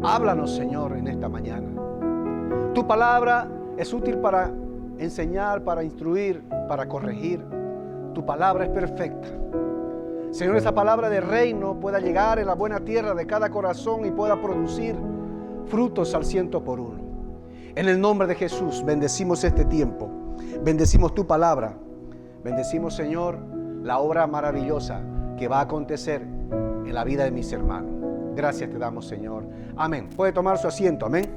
Háblanos, Señor, en esta mañana. Tu palabra es útil para enseñar, para instruir, para corregir. Tu palabra es perfecta. Señor, esa palabra de reino pueda llegar en la buena tierra de cada corazón y pueda producir frutos al 100%. En el nombre de Jesús, bendecimos este tiempo. Bendecimos tu palabra. Bendecimos, Señor, la obra maravillosa que va a acontecer en la vida de mis hermanos. Gracias te damos, Señor. Amén. Puede tomar su asiento. Amén.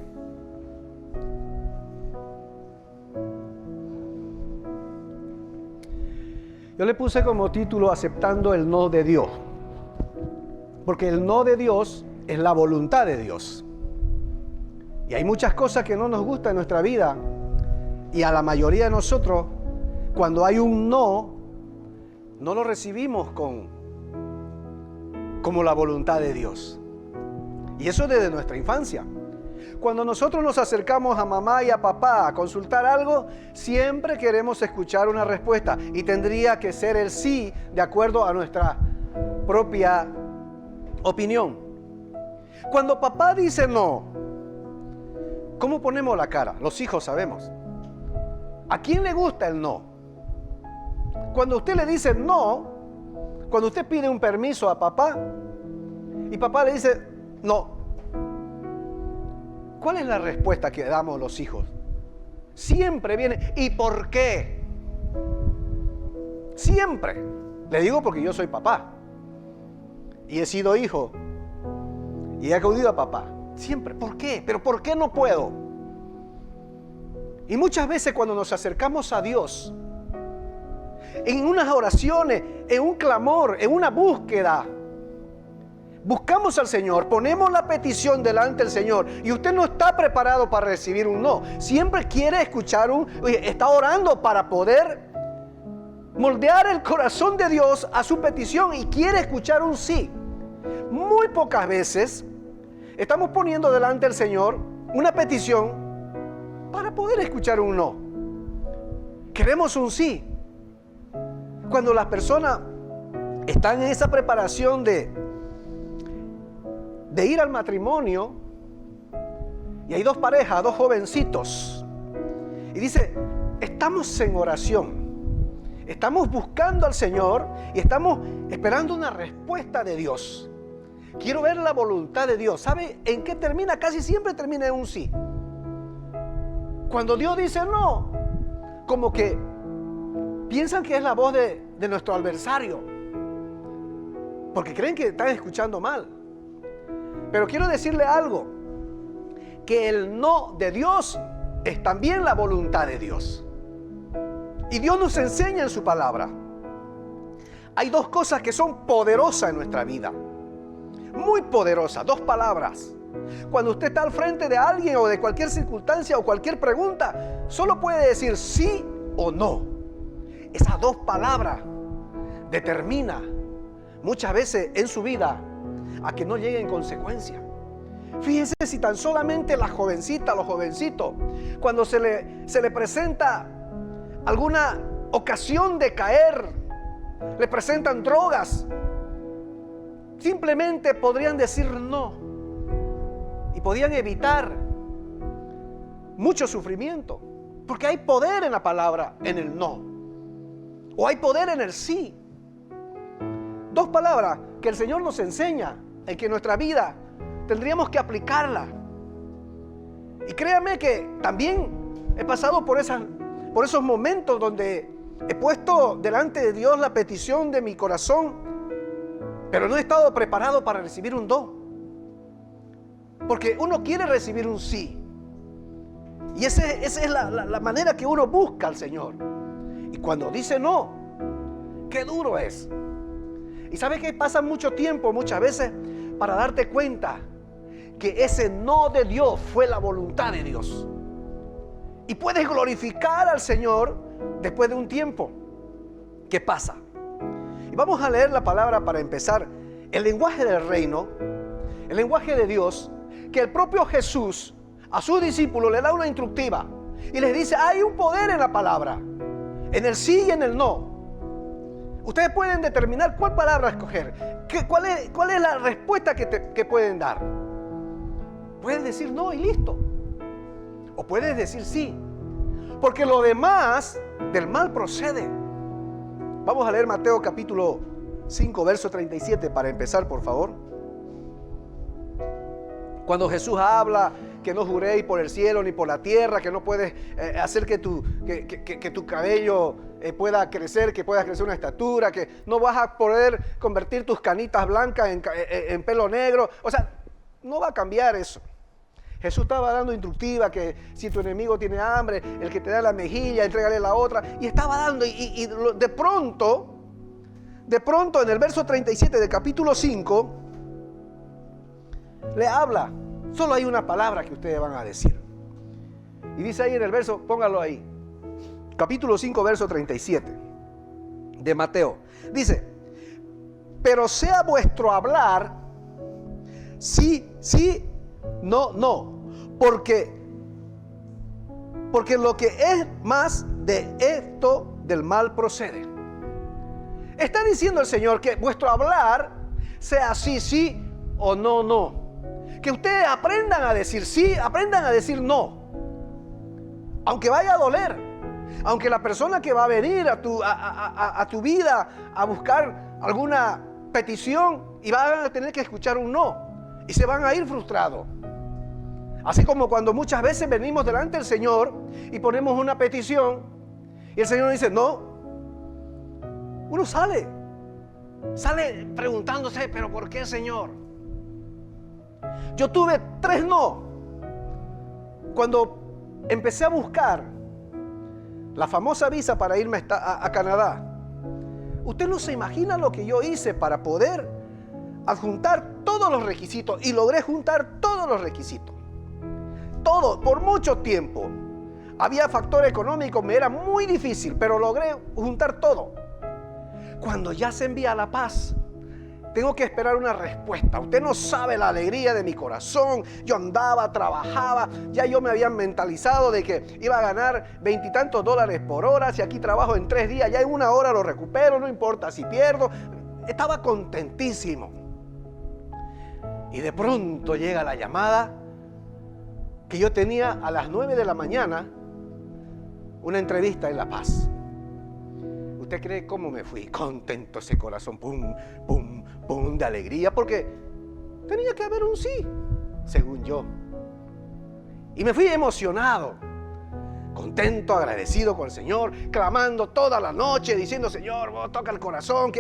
Yo le puse como título aceptando el no de Dios. Porque el no de Dios es la voluntad de Dios. Y hay muchas cosas que no nos gustan en nuestra vida. Y a la mayoría de nosotros, cuando hay un no lo recibimos como la voluntad de Dios. Y eso desde nuestra infancia. Cuando nosotros nos acercamos a mamá y a papá a consultar algo, siempre queremos escuchar una respuesta y tendría que ser el sí de acuerdo a nuestra propia opinión. Cuando papá dice no, ¿cómo ponemos la cara? Los hijos sabemos. ¿A quién le gusta el no? Cuando usted le dice no, cuando usted pide un permiso a papá y papá le dice no, ¿cuál es la respuesta que damos los hijos? Siempre viene, ¿y por qué? Siempre. Le digo porque yo soy papá y he sido hijo y he acudido a papá. Siempre, ¿por qué? ¿Pero por qué no puedo? Y muchas veces cuando nos acercamos a Dios, en unas oraciones, en un clamor, en una búsqueda, buscamos al Señor, ponemos la petición delante del Señor y usted no está preparado para recibir un no. Siempre quiere escuchar está orando para poder moldear el corazón de Dios a su petición y quiere escuchar un sí. Muy pocas veces estamos poniendo delante del Señor una petición para poder escuchar un no. Queremos un sí. Cuando las personas están en esa preparación de ir al matrimonio y hay dos parejas, dos jovencitos y dice, estamos en oración, estamos buscando al Señor y estamos esperando una respuesta de Dios. Quiero ver la voluntad de Dios. ¿Sabe en qué termina? Casi siempre termina en un sí. Cuando Dios dice no, como que piensan que es la voz de nuestro adversario, porque creen que están escuchando mal. Pero quiero decirle algo, que el no de Dios es también la voluntad de Dios. Y Dios nos enseña en su palabra. Hay dos cosas que son poderosas en nuestra vida, muy poderosas, dos palabras. Cuando usted está al frente de alguien o de cualquier circunstancia o cualquier pregunta, solo puede decir sí o no. Esas dos palabras determinan muchas veces en su vida a que no llegue en consecuencia. Fíjense si tan solamente las jovencitas, los jovencitos, cuando se le presenta alguna ocasión de caer, le presentan drogas, simplemente podrían decir no y podían evitar mucho sufrimiento, porque hay poder en la palabra, en el no, o hay poder en el sí. Dos palabras que el Señor nos enseña en que en nuestra vida tendríamos que aplicarla. Y créame que también he pasado por esos momentos donde he puesto delante de Dios la petición de mi corazón, pero no he estado preparado para recibir un no. Porque uno quiere recibir un sí. Y esa es la manera que uno busca al Señor. Y cuando dice no, qué duro es. Y sabes que pasa mucho tiempo, muchas veces, para darte cuenta que ese no de Dios fue la voluntad de Dios. Y puedes glorificar al Señor después de un tiempo. ¿Qué pasa? Y vamos a leer la palabra para empezar. El lenguaje del reino, el lenguaje de Dios, que el propio Jesús a sus discípulos le da una instructiva y les dice, hay un poder en la palabra, en el sí y en el no. Ustedes pueden determinar cuál palabra escoger, cuál es la respuesta que pueden dar. decir no y listo. O puedes decir sí. Porque lo demás del mal procede. Vamos a leer Mateo capítulo 5, verso 37 para empezar, por favor. Cuando Jesús habla que no juréis por el cielo ni por la tierra, que no puedes hacer que tu cabello pueda crecer, que pueda crecer una estatura, que no vas a poder convertir tus canitas blancas en pelo negro. O sea, no va a cambiar eso. Jesús estaba dando instructiva que si tu enemigo tiene hambre, el que te da la mejilla, entrégale la otra. Y estaba dando, y de pronto en el verso 37 del capítulo 5, le habla. Solo hay una palabra que ustedes van a decir. Y dice ahí en el verso, póngalo ahí. Capítulo 5, verso 37 de Mateo. Dice, pero sea vuestro hablar sí, sí, no, no. Porque lo que es más de esto del mal procede. Está diciendo el Señor que vuestro hablar sea sí, sí o no, no. Que ustedes aprendan a decir sí, aprendan a decir no. Aunque vaya a doler. Aunque la persona que va a venir a tu vida a buscar alguna petición y van a tener que escuchar un no. Y se van a ir frustrados. Así como cuando muchas veces venimos delante del Señor y ponemos una petición y el Señor dice no. Uno sale preguntándose, pero ¿por qué, Señor? Yo tuve 3 no. Cuando empecé a buscar la famosa visa para irme a Canadá, usted no se imagina lo que yo hice para poder adjuntar todos los requisitos, y logré juntar todos los requisitos. Todo, por mucho tiempo. Había factor económico, me era muy difícil, pero logré juntar todo. Cuando ya se envía la paz, tengo que esperar una respuesta. Usted no sabe la alegría de mi corazón. Yo andaba, trabajaba, ya yo me había mentalizado de que iba a ganar $20 y tantos por hora. Si aquí trabajo en 3 días, ya en 1 hora lo recupero, no importa si pierdo. Estaba contentísimo. Y de pronto llega la llamada que yo tenía a las 9 de la mañana, una entrevista en La Paz. ¿Usted cree cómo me fui? Contento ese corazón, pum, pum, pum, de alegría, porque tenía que haber un sí, según yo. Y me fui emocionado, contento, agradecido con el Señor, clamando toda la noche, diciendo, Señor, vos toca el corazón.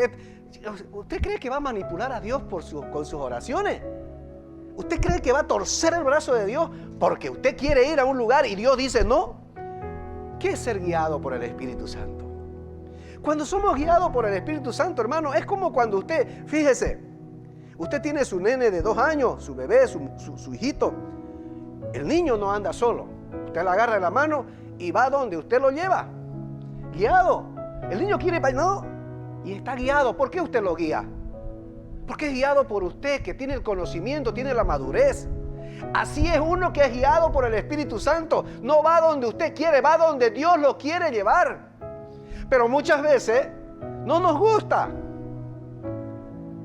¿Usted cree que va a manipular a Dios con sus oraciones? ¿Usted cree que va a torcer el brazo de Dios porque usted quiere ir a un lugar y Dios dice no? ¿Qué es ser guiado por el Espíritu Santo? Cuando somos guiados por el Espíritu Santo, hermano, es como cuando usted, fíjese, usted tiene su nene de 2 años, su bebé, su hijito. El niño no anda solo. Usted le agarra la mano y va donde usted lo lleva. Guiado. El niño quiere ir, no, y está guiado. ¿Por qué usted lo guía? Porque es guiado por usted, que tiene el conocimiento, tiene la madurez. Así es uno que es guiado por el Espíritu Santo. No va donde usted quiere, va donde Dios lo quiere llevar. Pero muchas veces no nos gusta.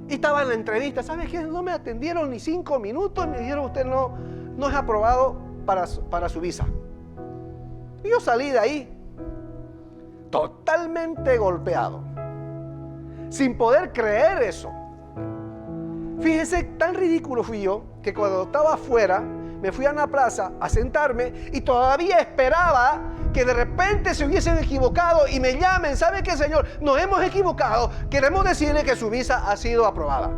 Y estaba en la entrevista, ¿sabes qué? No me atendieron ni 5 minutos y me dijeron, usted no es aprobado para su visa. Y yo salí de ahí totalmente golpeado, sin poder creer eso. Fíjese, tan ridículo fui yo que cuando estaba afuera me fui a una plaza a sentarme y todavía esperaba que de repente se hubiesen equivocado y me llamen. ¿Sabe qué, Señor? Nos hemos equivocado. Queremos decirle que su visa ha sido aprobada.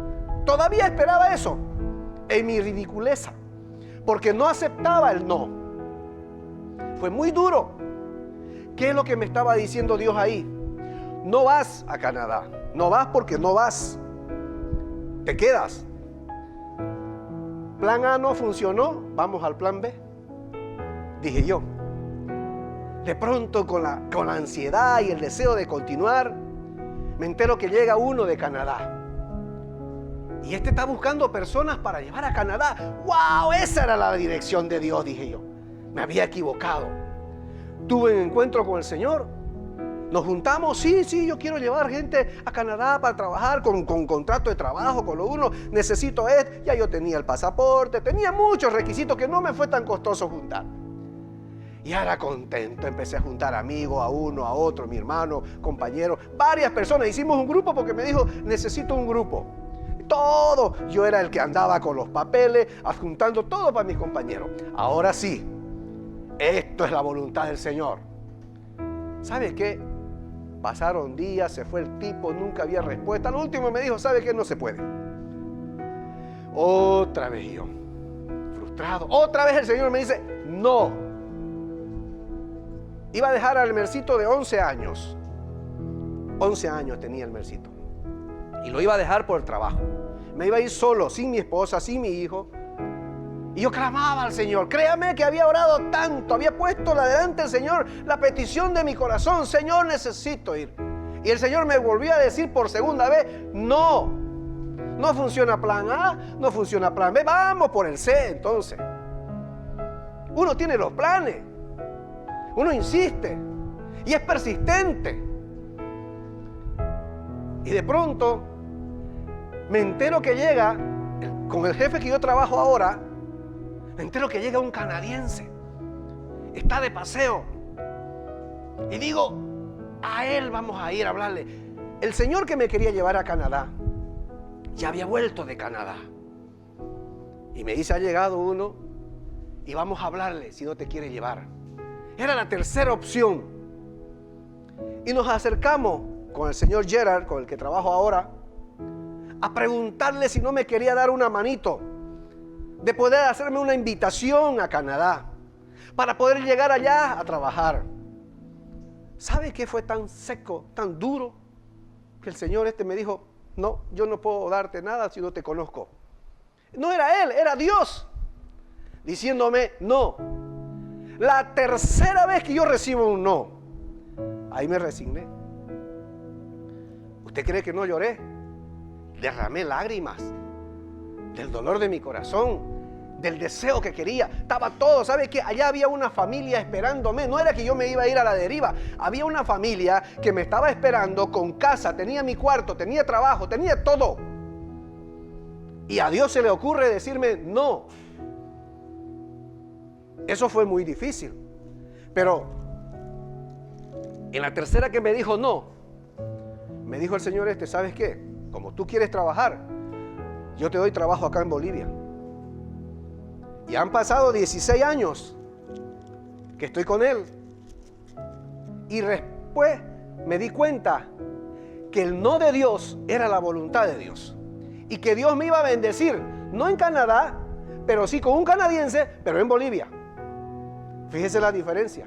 Todavía esperaba eso en mi ridiculeza, porque no aceptaba el no. Fue muy duro. ¿Qué es lo que me estaba diciendo Dios ahí? No vas a Canadá. No vas porque no vas. Te quedas. Plan A no funcionó, vamos al plan B, dije yo. De pronto con la ansiedad y el deseo de continuar, me entero que llega uno de Canadá. Y este está buscando personas para llevar a Canadá. ¡Wow! Esa era la dirección de Dios, dije yo. Me había equivocado. Tuve un encuentro con el Señor Nos juntamos, sí, yo quiero llevar gente a Canadá para trabajar con contrato de trabajo, con lo uno, necesito esto. Ya yo tenía el pasaporte, tenía muchos requisitos que no me fue tan costoso juntar. Y era contento, empecé a juntar amigos, a uno, a otro, mi hermano, compañero, varias personas. Hicimos un grupo porque me dijo, necesito un grupo. Todo, yo era el que andaba con los papeles, adjuntando todo para mis compañeros. Ahora sí, esto es la voluntad del Señor. ¿Sabes qué? Pasaron días, se fue el tipo, nunca había respuesta. Al último me dijo, ¿sabe qué? No se puede. Otra vez yo, frustrado. Otra vez el Señor me dice, no. Iba a dejar al Mercito de 11 años. 11 años tenía el Mercito. Y lo iba a dejar por el trabajo. Me iba a ir solo, sin mi esposa, sin mi hijo. Y yo clamaba al Señor. Créame que había orado tanto, había puesto delante del Señor la petición de mi corazón. Señor, necesito ir. Y el Señor me volvió a decir por segunda vez, no funciona plan A, no funciona plan B, vamos por el C entonces. Uno tiene los planes, uno insiste y es persistente. Y de pronto me entero que llega, con el jefe que yo trabajo ahora, me entero que llega un canadiense, está de paseo, y digo, a él vamos a ir a hablarle. El señor que me quería llevar a Canadá, ya había vuelto de Canadá, y me dice, ha llegado uno, y vamos a hablarle si no te quiere llevar. Era la tercera opción, y nos acercamos con el señor Gerard, con el que trabajo ahora, a preguntarle si no me quería dar una manito, de poder hacerme una invitación a Canadá, para poder llegar allá a trabajar. ¿Sabe qué fue tan seco, tan duro? Que el Señor me dijo, no, yo no puedo darte nada si no te conozco. No era Él, era Dios, diciéndome no. La tercera vez que yo recibo un no, ahí me resigné. ¿Usted cree que no lloré? Derramé lágrimas del dolor de mi corazón, del deseo que quería. Estaba todo, ¿sabe qué? Allá había una familia esperándome. No era que yo me iba a ir a la deriva. Había una familia que me estaba esperando con casa, tenía mi cuarto, tenía trabajo, tenía todo. Y a Dios se le ocurre decirme no. Eso fue muy difícil. Pero en la tercera que me dijo no, me dijo el Señor ¿sabes qué? Como tú quieres trabajar, yo te doy trabajo acá en Bolivia. Y han pasado 16 años que estoy con Él. Y después me di cuenta que el no de Dios era la voluntad de Dios. Y que Dios me iba a bendecir, no en Canadá, pero sí con un canadiense, pero en Bolivia. Fíjese la diferencia.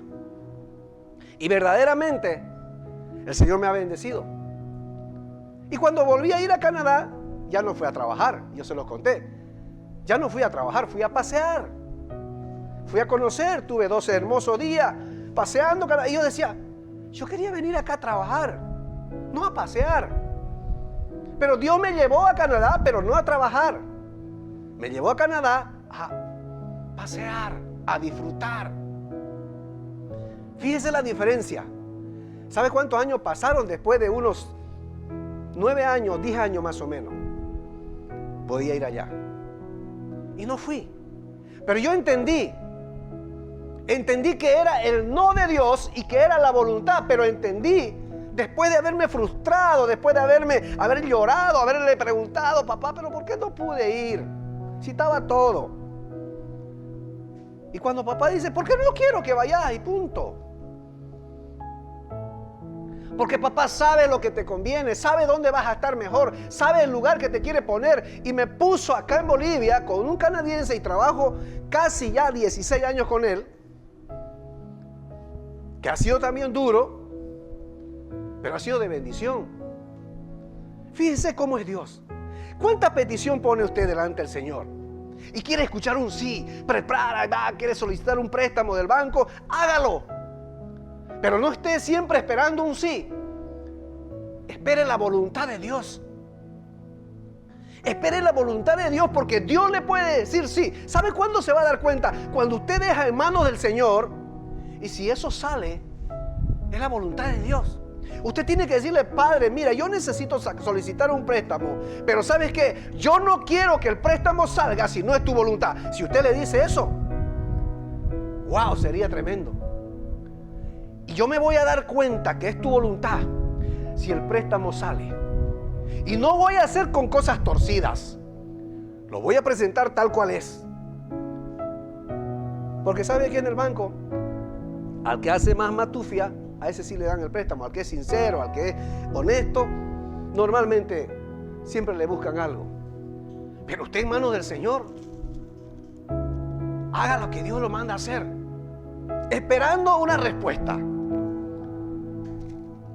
Y verdaderamente el Señor me ha bendecido. Y cuando volví a ir a Canadá, ya no fui a trabajar, yo se los conté. Ya no fui a trabajar, fui a pasear. Fui a conocer, tuve 12 hermosos días paseando. Y yo decía, yo quería venir acá a trabajar, no a pasear. Pero Dios me llevó a Canadá, pero no a trabajar. Me llevó a Canadá a pasear, a disfrutar. Fíjese la diferencia. ¿Sabe cuántos años pasaron después de unos 9 años, 10 años más o menos? Podía ir allá. Y no fui. Pero yo entendí que era el no de Dios y que era la voluntad. Pero entendí, después de haberme frustrado, después de haber llorado, haberle preguntado, papá, pero ¿por qué no pude ir? Si estaba todo. Y cuando papá dice, ¿por qué no quiero que vayas? Y punto. Porque papá sabe lo que te conviene, sabe dónde vas a estar mejor, sabe el lugar que te quiere poner. Y me puso acá en Bolivia con un canadiense y trabajo casi ya 16 años con él, que ha sido también duro, pero ha sido de bendición. Fíjense cómo es Dios. ¿Cuánta petición pone usted delante del Señor? Y quiere escuchar un sí, quiere solicitar un préstamo del banco, hágalo. Pero no esté siempre esperando un sí. Espere la voluntad de Dios. Espere la voluntad de Dios, porque Dios le puede decir sí. ¿Sabe cuándo se va a dar cuenta? Cuando usted deja en manos del Señor. Y si eso sale, es la voluntad de Dios. Usted tiene que decirle: Padre, mira, yo necesito solicitar un préstamo, pero ¿sabes qué? Yo no quiero que el préstamo salga si no es tu voluntad. Si usted le dice eso, wow, sería tremendo. Y yo me voy a dar cuenta que es tu voluntad si el préstamo sale. Y no voy a hacer con cosas torcidas. Lo voy a presentar tal cual es. Porque ¿sabe que en el banco, al que hace más matufia, a ese sí le dan el préstamo? Al que es sincero, al que es honesto, normalmente siempre le buscan algo. Pero usted, en manos del Señor, haga lo que Dios lo manda a hacer, esperando una respuesta.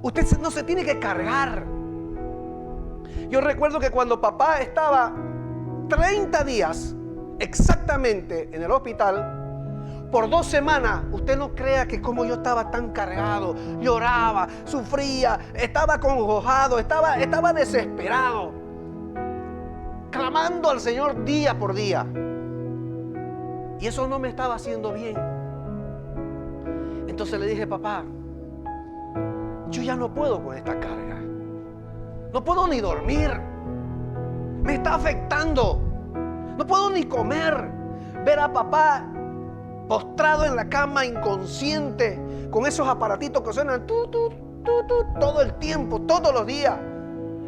Usted no se tiene que cargar. Yo recuerdo que cuando papá estaba 30 días exactamente en el hospital, por 2 semanas, usted no crea que como yo estaba tan cargado, lloraba, sufría, estaba acongojado, estaba desesperado, clamando al Señor día por día. Y eso no me estaba haciendo bien. Entonces le dije: papá, yo ya no puedo con esta carga. No puedo ni dormir. Me está afectando. No puedo ni comer. Ver a papá postrado en la cama, inconsciente, con esos aparatitos que suenan todo el tiempo, todos los días,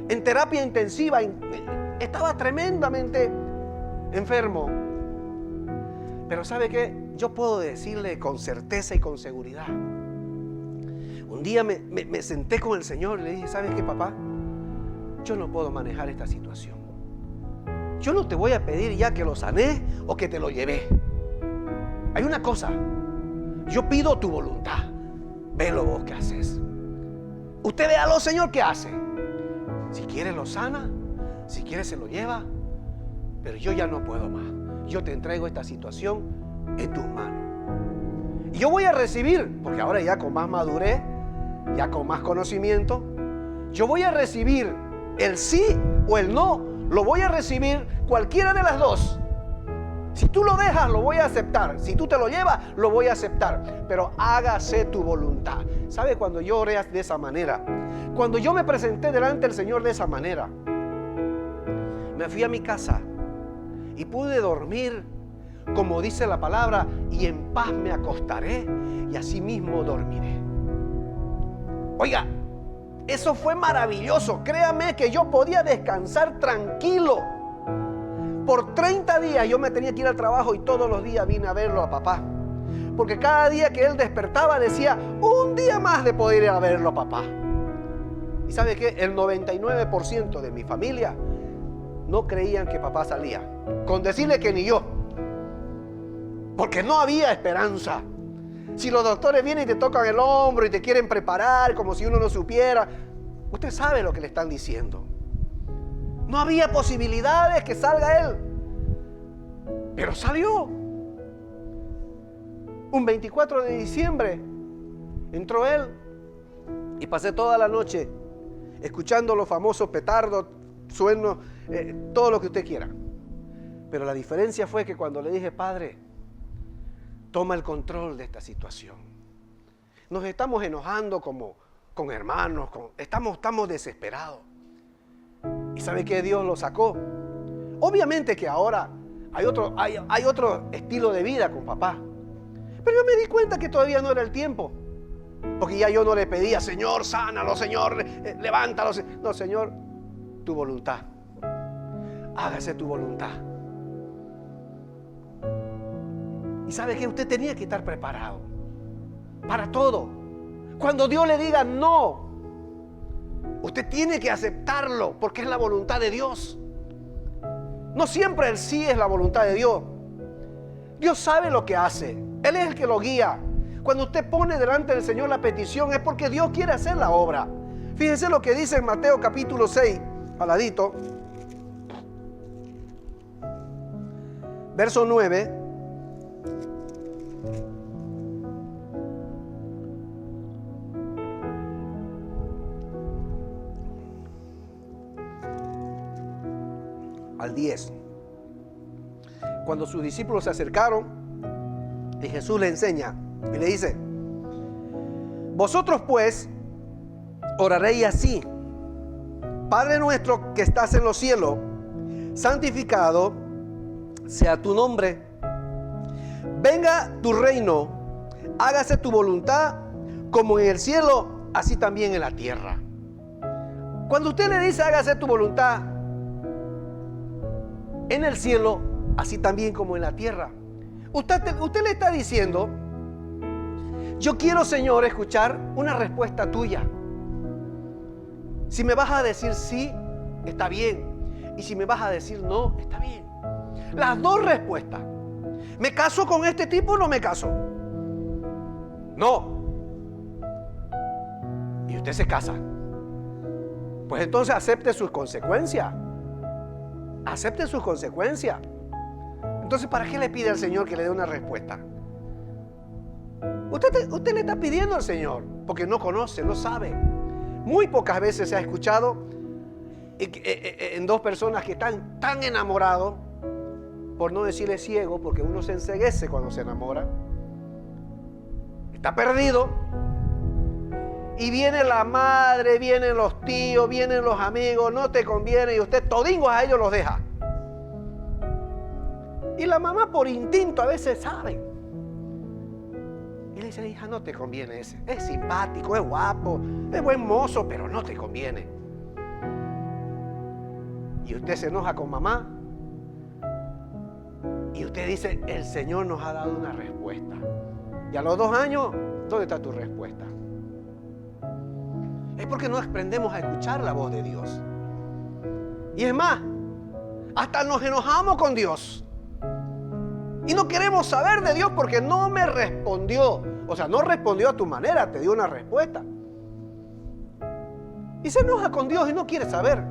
en terapia intensiva. Estaba tremendamente enfermo. Pero ¿sabe qué? Yo puedo decirle con certeza y con seguridad. Un día me senté con el Señor y le dije: ¿sabes qué, papá? Yo no puedo manejar esta situación. Yo no te voy a pedir ya que lo sané o que te lo llevé. Hay una cosa: yo pido tu voluntad. Velo vos qué haces. Usted véalo, Señor, qué hace. Si quiere lo sana, si quiere se lo lleva, pero yo ya no puedo más. Yo te entrego esta situación en tus manos. Y yo voy a recibir, porque ahora ya con más madurez, ya con más conocimiento, yo voy a recibir el sí o el no. Lo voy a recibir cualquiera de las dos. Si tú lo dejas, lo voy a aceptar. Si tú te lo llevas, lo voy a aceptar. Pero hágase tu voluntad. ¿Sabe cuando yo oré de esa manera? Cuando yo me presenté delante del Señor de esa manera, me fui a mi casa y pude dormir, como dice la palabra: y en paz me acostaré y así mismo dormiré. Oiga, eso fue maravilloso. Créame que yo podía descansar tranquilo. Por 30 días yo me tenía que ir al trabajo y todos los días vine a verlo a papá. Porque cada día que él despertaba decía: un día más de poder ir a verlo a papá. ¿Y sabe qué? El 99% de mi familia no creían que papá salía. Con decirle que ni yo. Porque no había esperanza. Si los doctores vienen y te tocan el hombro y te quieren preparar como si uno no supiera, usted sabe lo que le están diciendo. No había posibilidades que salga él. Pero salió. Un 24 de diciembre entró él y pasé toda la noche escuchando los famosos petardos, suenos, todo lo que usted quiera. Pero la diferencia fue que cuando le dije: Padre, toma el control de esta situación. Nos estamos enojando como con hermanos, estamos desesperados. ¿Y sabe qué? Dios lo sacó. Obviamente que ahora hay otro estilo de vida con papá. Pero yo me di cuenta que todavía no era el tiempo. Porque ya yo no le pedía: Señor, sánalo, Señor, levántalo. No, Señor, tu voluntad. Hágase tu voluntad. Y sabe que usted tenía que estar preparado para todo. Cuando Dios le diga no, usted tiene que aceptarlo, porque es la voluntad de Dios. No siempre el sí es la voluntad de Dios. Dios sabe lo que hace. Él es el que lo guía. Cuando usted pone delante del Señor la petición, es porque Dios quiere hacer la obra. Fíjense lo que dice en Mateo capítulo 6, al ladito, verso 9. Al 10. Cuando sus discípulos se acercaron y Jesús le enseña y le dice: vosotros pues oraré así: Padre nuestro que estás en los cielos, santificado sea tu nombre. Venga tu reino, hágase tu voluntad como en el cielo, así también en la tierra. Cuando usted le dice hágase tu voluntad en el cielo, así también como en la tierra, usted le está diciendo: yo quiero, Señor, escuchar una respuesta tuya. Si me vas a decir sí, está bien. Y si me vas a decir no, está bien. Las dos respuestas. ¿Me caso con este tipo o no me caso? No. Y usted se casa. Pues entonces acepte sus consecuencias. Acepte sus consecuencias. Entonces, ¿para qué le pide al Señor que le dé una respuesta? Usted le está pidiendo al Señor porque no conoce, no sabe. Muy pocas veces se ha escuchado en dos personas que están tan enamorados, por no decirle ciego, porque uno se enceguece cuando se enamora, está perdido, y viene la madre, vienen los tíos, vienen los amigos, no te conviene, y usted todingos a ellos los deja. Y la mamá por instinto a veces sabe. Y le dice: hija, no te conviene ese. Es simpático, es guapo, es buen mozo, pero no te conviene. Y usted se enoja con mamá. Y usted dice: el Señor nos ha dado una respuesta. Y a los 2 años, ¿dónde está tu respuesta? Es porque no aprendemos a escuchar la voz de Dios. Y es más, hasta nos enojamos con Dios. Y no queremos saber de Dios porque no me respondió. O sea, no respondió a tu manera, te dio una respuesta. Y se enoja con Dios y no quiere saber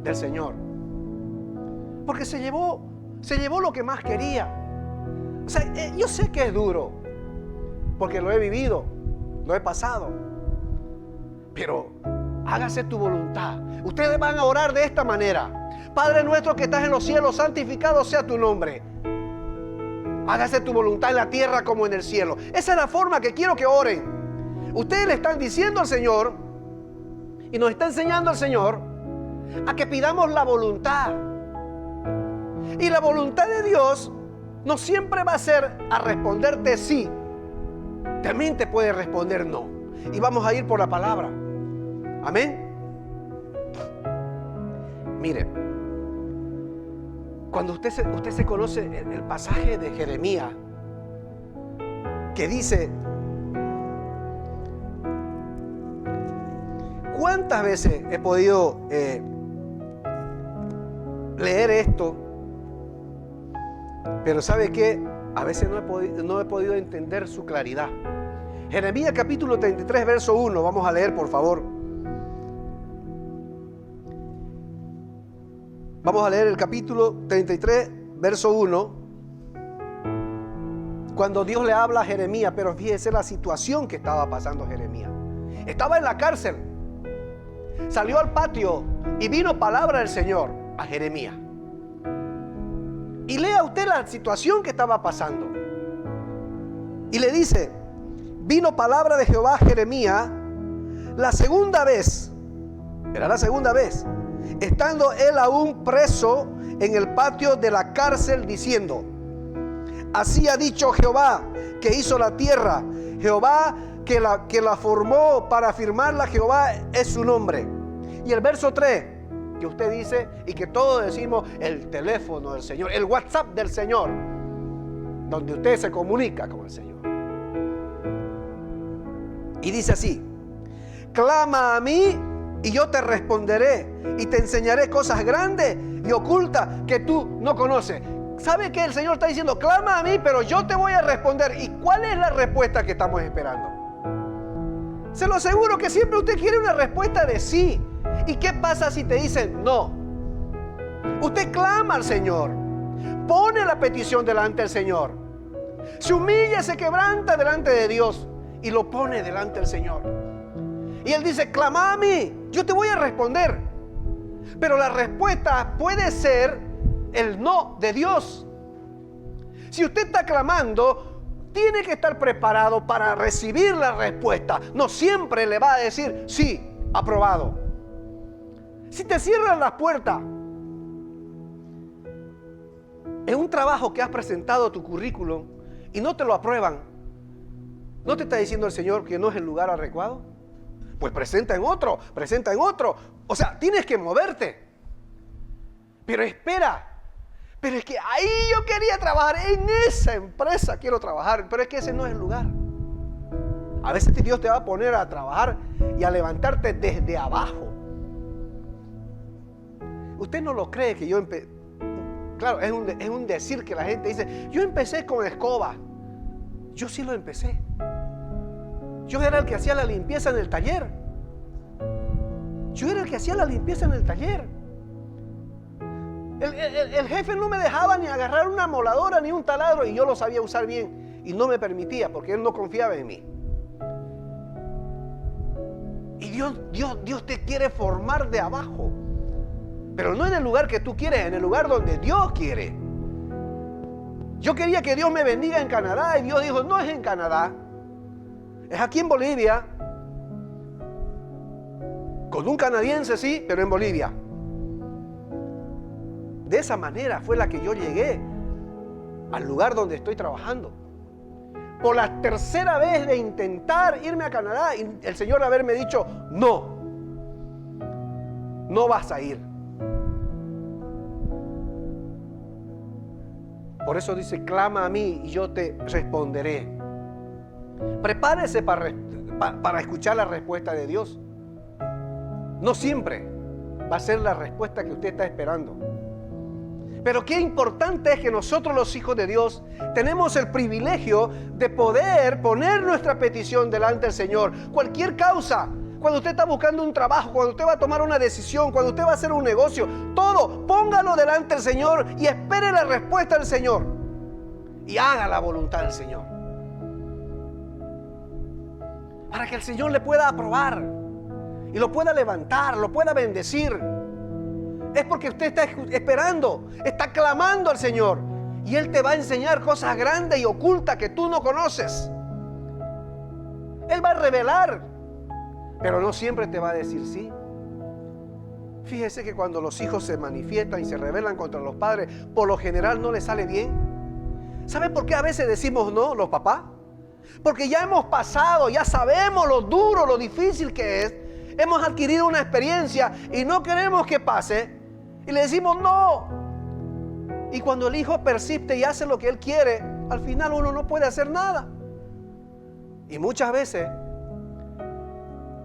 del Señor. Porque se llevó lo que más quería. O sea, yo sé que es duro, porque lo he vivido, lo he pasado. Pero hágase tu voluntad. Ustedes van a orar de esta manera: Padre nuestro que estás en los cielos, santificado sea tu nombre. Hágase tu voluntad en la tierra como en el cielo. Esa es la forma que quiero que oren. Ustedes le están diciendo al Señor, y nos está enseñando el Señor, a que pidamos la voluntad. Y la voluntad de Dios no siempre va a ser a responderte sí. También te puede responder no. Y vamos a ir por la palabra. Amén. Mire, cuando usted se conoce el pasaje de Jeremías, que dice: ¿cuántas veces he podido leer esto? Pero ¿sabe qué? A veces no he podido entender su claridad. Jeremías capítulo 33, verso 1. Vamos a leer, por favor. Vamos a leer el capítulo 33, verso 1. Cuando Dios le habla a Jeremías, pero fíjese la situación que estaba pasando Jeremías. Estaba en la cárcel. Salió al patio y vino palabra del Señor a Jeremías. Y lea usted la situación que estaba pasando. Y le dice: vino palabra de Jehová a Jeremías la segunda vez. Era la segunda vez, estando él aún preso en el patio de la cárcel, diciendo: así ha dicho Jehová, que hizo la tierra, Jehová que la formó para afirmarla, Jehová es su nombre. Y el verso 3, que usted dice y que todos decimos: el teléfono del Señor, el WhatsApp del Señor, donde usted se comunica con el Señor. Y dice así: clama a mí y yo te responderé y te enseñaré cosas grandes y ocultas que tú no conoces. ¿Sabe qué? El Señor está diciendo: clama a mí, pero yo te voy a responder. ¿Y cuál es la respuesta que estamos esperando? Se lo aseguro que siempre usted quiere una respuesta de sí. ¿Y qué pasa si te dicen no? Usted clama al Señor, pone la petición delante del Señor, se humilla, se quebranta delante de Dios y lo pone delante del Señor. Y Él dice: clama a mí, yo te voy a responder. Pero la respuesta puede ser el no de Dios. Si usted está clamando, tiene que estar preparado para recibir la respuesta. No siempre le va a decir, sí, aprobado. Si te cierran las puertas en un trabajo que has presentado tu currículum y no te lo aprueban, ¿no te está diciendo el Señor que no es el lugar adecuado? Pues presenta en otro. O sea, tienes que moverte. Pero espera. Pero es que ahí yo quería trabajar, en esa empresa quiero trabajar, pero es que ese no es el lugar. A veces Dios te va a poner a trabajar y a levantarte desde abajo. Usted no lo cree que yo empecé. Claro, es un decir que la gente dice, yo empecé con escoba. Yo sí lo empecé. Yo era el que hacía la limpieza en el taller. El jefe no me dejaba ni agarrar una moladora ni un taladro y yo lo sabía usar bien y no me permitía porque él no confiaba en mí. Y Dios te quiere formar de abajo, pero no en el lugar que tú quieres, en el lugar donde Dios quiere. Yo quería que Dios me bendiga en Canadá y Dios dijo, no es en Canadá, es aquí en Bolivia, con un canadiense sí, pero en Bolivia. De esa manera fue la que yo llegué al lugar donde estoy trabajando. Por la tercera vez de intentar irme a Canadá y el Señor haberme dicho, no vas a ir. Por eso dice, clama a mí y yo te responderé. Prepárese para escuchar la respuesta de Dios. No siempre va a ser la respuesta que usted está esperando. Pero qué importante es que nosotros los hijos de Dios tenemos el privilegio de poder poner nuestra petición delante del Señor. Cualquier causa, cuando usted está buscando un trabajo, cuando usted va a tomar una decisión, cuando usted va a hacer un negocio, todo, póngalo delante del Señor y espere la respuesta del Señor. Y haga la voluntad del Señor. Para que el Señor le pueda aprobar y lo pueda levantar, lo pueda bendecir. Es porque usted está esperando, está clamando al Señor y Él te va a enseñar cosas grandes y ocultas que tú no conoces. Él va a revelar, pero no siempre te va a decir sí. Fíjese que cuando los hijos se manifiestan y se rebelan contra los padres, por lo general no les sale bien. ¿Saben por qué a veces decimos no, los papás? Porque ya hemos pasado, ya sabemos lo duro, lo difícil que es. Hemos adquirido una experiencia y no queremos que pase. Y le decimos no. Y cuando el hijo persiste y hace lo que él quiere, al final uno no puede hacer nada. Y muchas veces,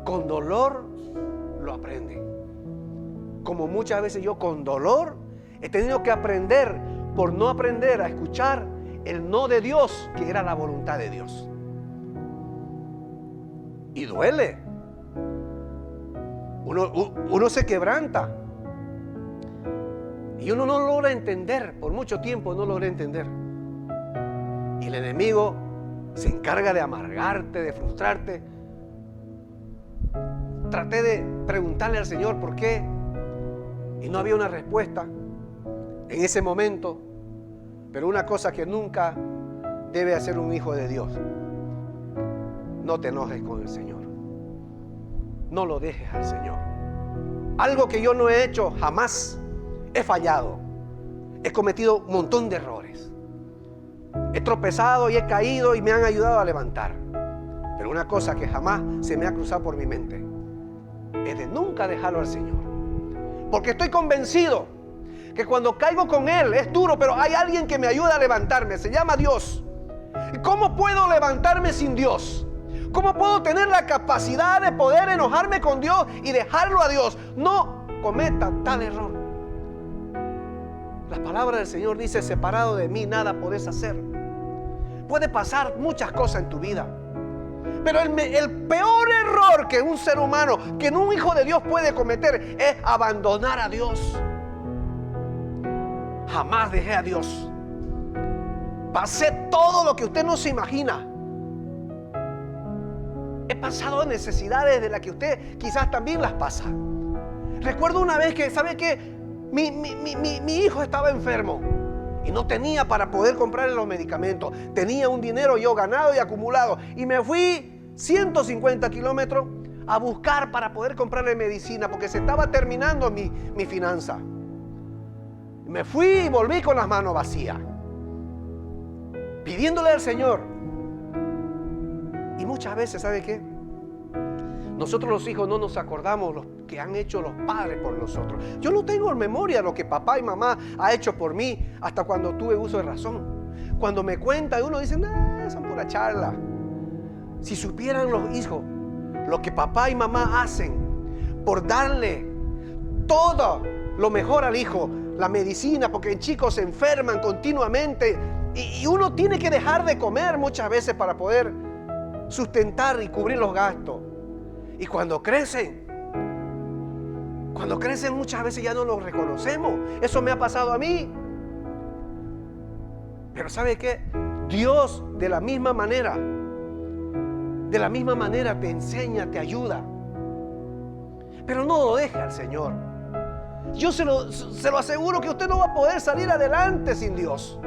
con dolor, lo aprende. Como muchas veces yo con dolor he tenido que aprender por no aprender a escuchar el no de Dios, que era la voluntad de Dios. Y duele. Uno se quebranta. Y uno no logra entender, por mucho tiempo no logra entender. Y el enemigo se encarga de amargarte, de frustrarte. Traté de preguntarle al Señor por qué y no había una respuesta en ese momento. Pero una cosa que nunca debe hacer un hijo de Dios: no te enojes con el Señor. No lo dejes al Señor. Algo que yo no he hecho jamás. He fallado, he cometido un montón de errores, he tropezado y he caído y me han ayudado a levantar. Pero una cosa que jamás se me ha cruzado por mi mente es de nunca dejarlo al Señor, porque estoy convencido que cuando caigo con Él es duro, pero hay alguien que me ayuda a levantarme, se llama Dios. ¿Y cómo puedo levantarme sin Dios? ¿Cómo puedo tener la capacidad de poder enojarme con Dios y dejarlo a Dios? No cometa tal error. La palabra del Señor dice: separado de mí nada podés hacer. Puede pasar muchas cosas en tu vida, pero el peor error que un ser humano, que un hijo de Dios puede cometer, es abandonar a Dios. Jamás dejé a Dios. Pasé todo lo que usted no se imagina. He pasado necesidades de las que usted quizás también las pasa. Recuerdo una vez que, ¿sabe qué? Mi hijo estaba enfermo y no tenía para poder comprarle los medicamentos. Tenía un dinero yo ganado y acumulado, y me fui 150 kilómetros a buscar para poder comprarle medicina, porque se estaba terminando mi finanza. Me fui y volví con las manos vacías, pidiéndole al Señor. Y muchas veces, ¿sabe qué? Nosotros los hijos no nos acordamos lo que han hecho los padres por nosotros. Yo no tengo en memoria lo que papá y mamá ha hecho por mí hasta cuando tuve uso de razón. Cuando me cuentan, uno dice, nah, son pura charla. Si supieran los hijos lo que papá y mamá hacen por darle todo lo mejor al hijo, la medicina, porque chicos se enferman continuamente y uno tiene que dejar de comer muchas veces para poder sustentar y cubrir los gastos. Y cuando crecen muchas veces ya no los reconocemos. Eso me ha pasado a mí. Pero ¿sabe qué? Dios de la misma manera te enseña, te ayuda. Pero no lo deje al Señor. Yo se lo aseguro que usted no va a poder salir adelante sin Dios.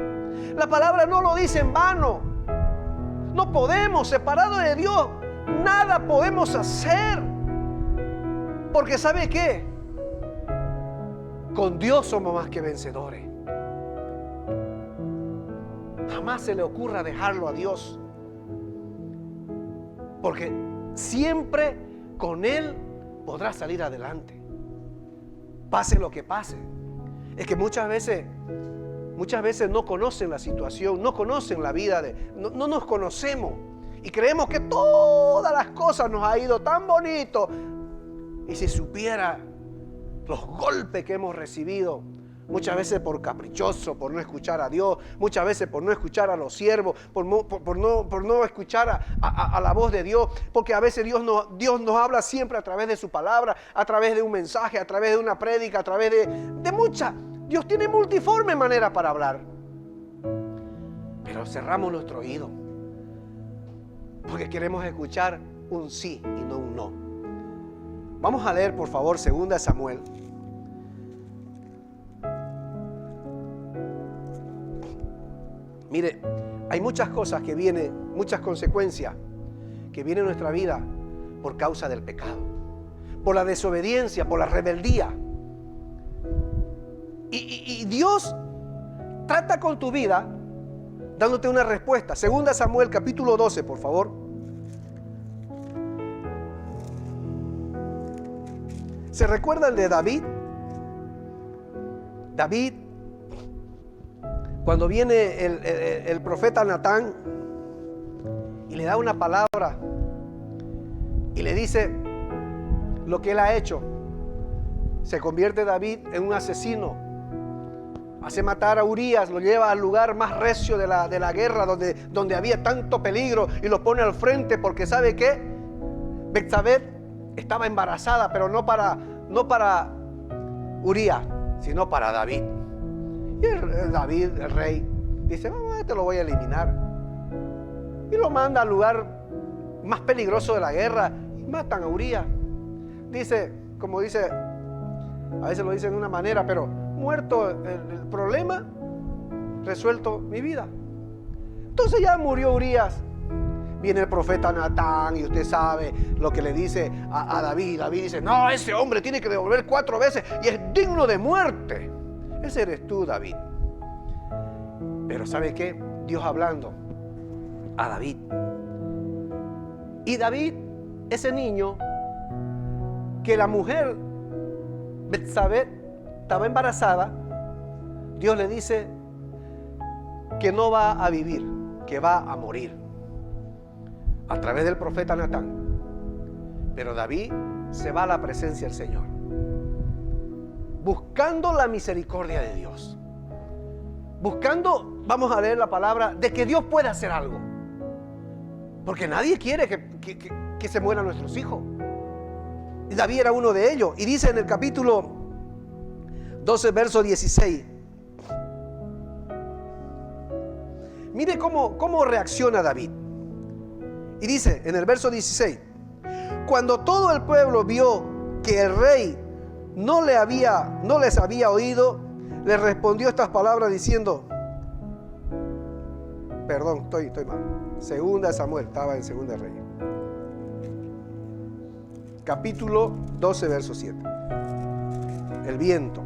La palabra no lo dice en vano. No podemos, separados de Dios, nada podemos hacer. Porque ¿sabe qué? Con Dios somos más que vencedores. Jamás se le ocurra dejarlo a Dios, porque siempre con Él podrá salir adelante, pase lo que pase. Es que muchas veces no conocen la situación, no conocen la vida, no nos conocemos y creemos que todas las cosas nos ha ido tan bonito. Y si supiera los golpes que hemos recibido, muchas veces por caprichoso, por no escuchar a Dios, muchas veces por no escuchar a los siervos, por no escuchar a la voz de Dios, porque a veces Dios nos habla siempre a través de su palabra, a través de un mensaje, a través de una prédica, a través de muchas. Dios tiene multiforme manera para hablar, pero cerramos nuestro oído porque queremos escuchar un sí y no un no. Vamos a leer, por favor, 2 Samuel. Mire, hay muchas cosas que vienen, muchas consecuencias que vienen en nuestra vida por causa del pecado, por la desobediencia, por la rebeldía. Y Dios trata con tu vida dándote una respuesta. 2 Samuel capítulo 12, por favor. ¿Se recuerdan de David? David, cuando viene el profeta Natán y le da una palabra y le dice lo que él ha hecho, se convierte David en un asesino, hace matar a Urías, lo lleva al lugar más recio de la guerra, donde había tanto peligro, y lo pone al frente porque ¿sabe qué? Betsabé estaba embarazada, pero no para Urías, sino para David. Y David, el rey, dice, te lo voy a eliminar. Y lo manda al lugar más peligroso de la guerra y matan a Urías. Dice, como dice, a veces lo dicen de una manera, pero muerto el problema, resuelto mi vida. Entonces ya murió Urías. Viene el profeta Natán y usted sabe lo que le dice a David. David dice, no, ese hombre tiene que devolver 4 veces y es digno de muerte. Ese eres tú, David. Pero ¿sabe qué? Dios hablando a David. Y David, ese niño que la mujer Betsabé estaba embarazada, Dios le dice que no va a vivir, que va a morir, a través del profeta Natán. Pero David se va a la presencia del Señor, buscando la misericordia de Dios, buscando, vamos a leer la palabra, de que Dios pueda hacer algo, porque nadie quiere que se mueran nuestros hijos. Y David era uno de ellos. Y dice en el capítulo 12, verso 16, mire cómo reacciona David. Y dice en el verso 16, cuando todo el pueblo vio que el rey no les había oído, le respondió estas palabras diciendo, Perdón, estoy mal. Segunda de Samuel, estaba en Segunda de Reyes. Capítulo 12, verso 7. El viento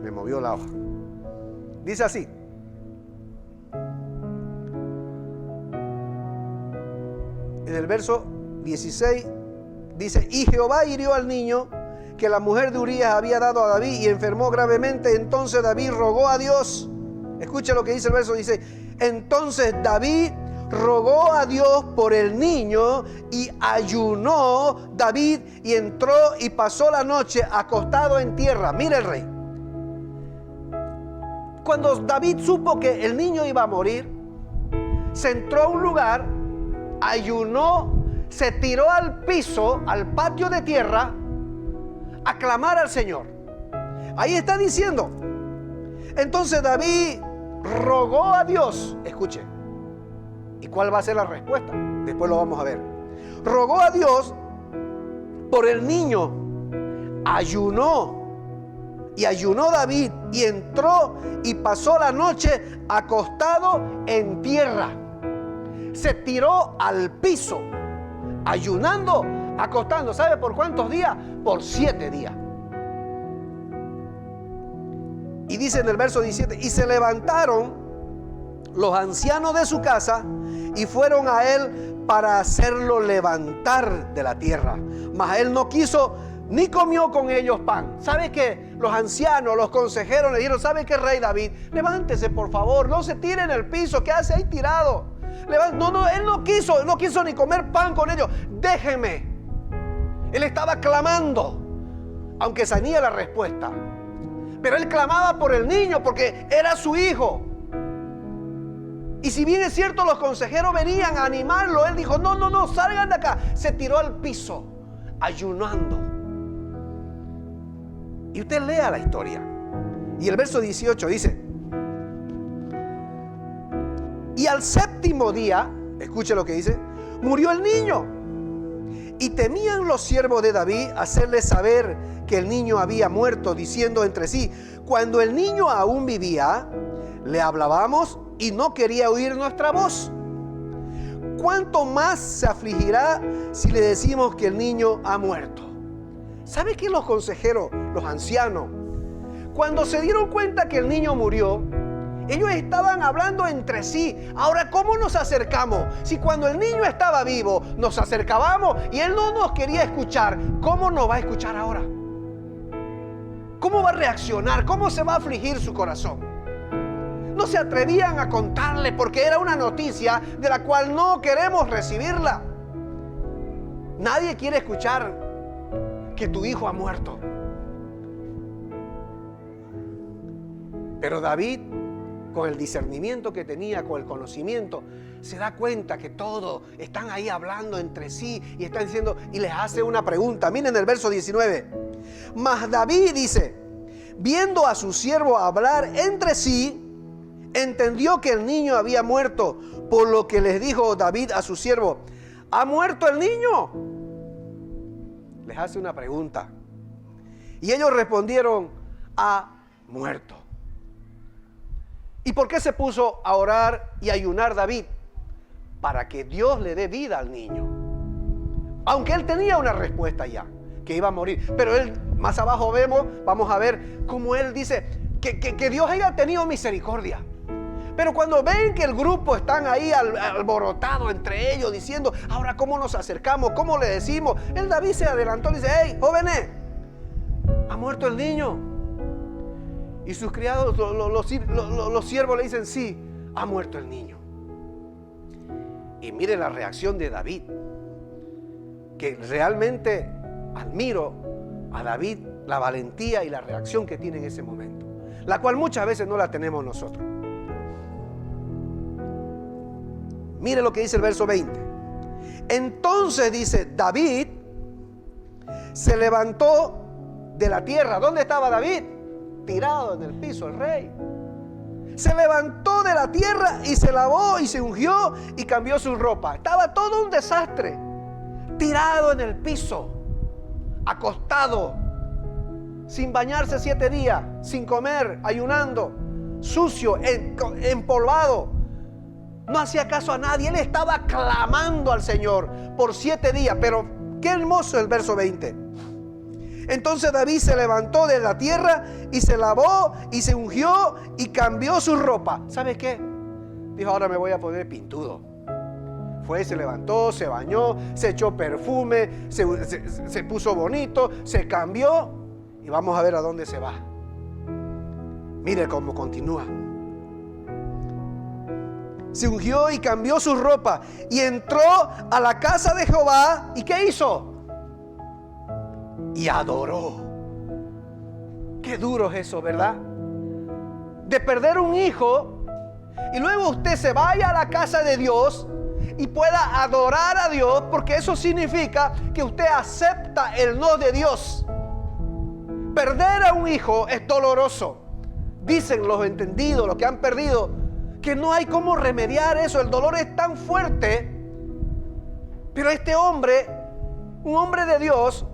me movió la hoja. Dice así. En el verso 16 dice: y Jehová hirió al niño que la mujer de Urías había dado a David y enfermó gravemente. Entonces David rogó a Dios. Escucha lo que dice el verso, dice: entonces David rogó a Dios por el niño y ayunó David y entró y pasó la noche acostado en tierra. Mira el rey. Cuando David supo que el niño iba a morir, se entró a un lugar, ayunó, se tiró al piso, al patio de tierra, a clamar al Señor. Ahí está diciendo. Entonces David rogó a Dios. Escuche. ¿Y cuál va a ser la respuesta? Después lo vamos a ver. Rogó a Dios por el niño. Ayunó. Y ayunó David y entró y pasó la noche acostado en tierra. Se tiró al piso, ayunando, acostando. ¿Sabe por cuántos días? Por 7 días. Y dice en el verso 17: y se levantaron los ancianos de su casa y fueron a él para hacerlo levantar de la tierra. Mas él no quiso ni comió con ellos pan. ¿Sabe qué? Los ancianos, los consejeros le dijeron: ¿sabe qué, rey David? Levántese, por favor, no se tire en el piso. ¿Qué hace ahí tirado? No, él no quiso ni comer pan con ellos. Déjeme. Él estaba clamando, aunque sabía la respuesta. Pero él clamaba por el niño porque era su hijo. Y si bien es cierto, los consejeros venían a animarlo, él dijo: no, salgan de acá. Se tiró al piso, ayunando. Y usted lea la historia. Y el verso 18 dice: y al 7º día, escuche lo que dice, murió el niño. Y temían los siervos de David hacerle saber que el niño había muerto, diciendo entre sí: cuando el niño aún vivía, le hablábamos y no quería oír nuestra voz. ¿Cuánto más se afligirá si le decimos que el niño ha muerto? ¿Sabe qué? Los consejeros, los ancianos, cuando se dieron cuenta que el niño murió, ellos estaban hablando entre sí. Ahora, ¿cómo nos acercamos? Si cuando el niño estaba vivo nos acercábamos y él no nos quería escuchar, ¿cómo nos va a escuchar ahora? ¿Cómo va a reaccionar? ¿Cómo se va a afligir su corazón? No se atrevían a contarle porque era una noticia de la cual no queremos recibirla. Nadie quiere escuchar que tu hijo ha muerto. Pero David, con el discernimiento que tenía, con el conocimiento, se da cuenta que todos están ahí hablando entre sí y están diciendo, y les hace una pregunta. Miren el verso 19. Mas David dice, viendo a su siervo hablar entre sí, entendió que el niño había muerto, por lo que les dijo David a su siervo: ¿ha muerto el niño? Les hace una pregunta. Y ellos respondieron: ha muerto. ¿Y por qué se puso a orar y ayunar David? Para que Dios le dé vida al niño. Aunque él tenía una respuesta ya, que iba a morir. Pero él, más abajo vamos a ver cómo él dice que Dios haya tenido misericordia. Pero cuando ven que el grupo están ahí alborotado entre ellos, diciendo, ahora ¿cómo nos acercamos? ¿Cómo le decimos? El David se adelantó y dice: hey, jóvenes, ha muerto el niño. Y sus criados, los siervos le dicen: sí, ha muerto el niño. Y mire la reacción de David, que realmente admiro a David, la valentía y la reacción que tiene en ese momento, la cual muchas veces no la tenemos nosotros. Mire lo que dice el verso 20. Entonces dice, David se levantó de la tierra. ¿Dónde estaba David? Tirado en el piso, el rey. Se levantó de la tierra y se lavó y se ungió y cambió su ropa. Estaba todo un desastre. Tirado en el piso, acostado, sin bañarse 7 días, sin comer, ayunando, sucio, empolvado. no hacía caso a nadie. Él estaba clamando al Señor por 7 días. Pero qué hermoso el verso 20. Entonces David se levantó de la tierra y se lavó y se ungió y cambió su ropa. ¿Sabe qué? Dijo, ahora me voy a poner pintudo. Fue, se levantó, se bañó, se echó perfume, se puso bonito, se cambió. Y vamos a ver a dónde se va. Mire cómo continúa. Se ungió y cambió su ropa y entró a la casa de Jehová. ¿Y qué hizo? Y adoró. Qué duro es eso, ¿verdad? De perder un hijo y luego usted se vaya a la casa de Dios y pueda adorar a Dios, porque eso significa que usted acepta el no de Dios. Perder a un hijo es doloroso. Dicen los entendidos, los que han perdido, que no hay cómo remediar eso. El dolor es tan fuerte. Pero este hombre, un hombre de Dios,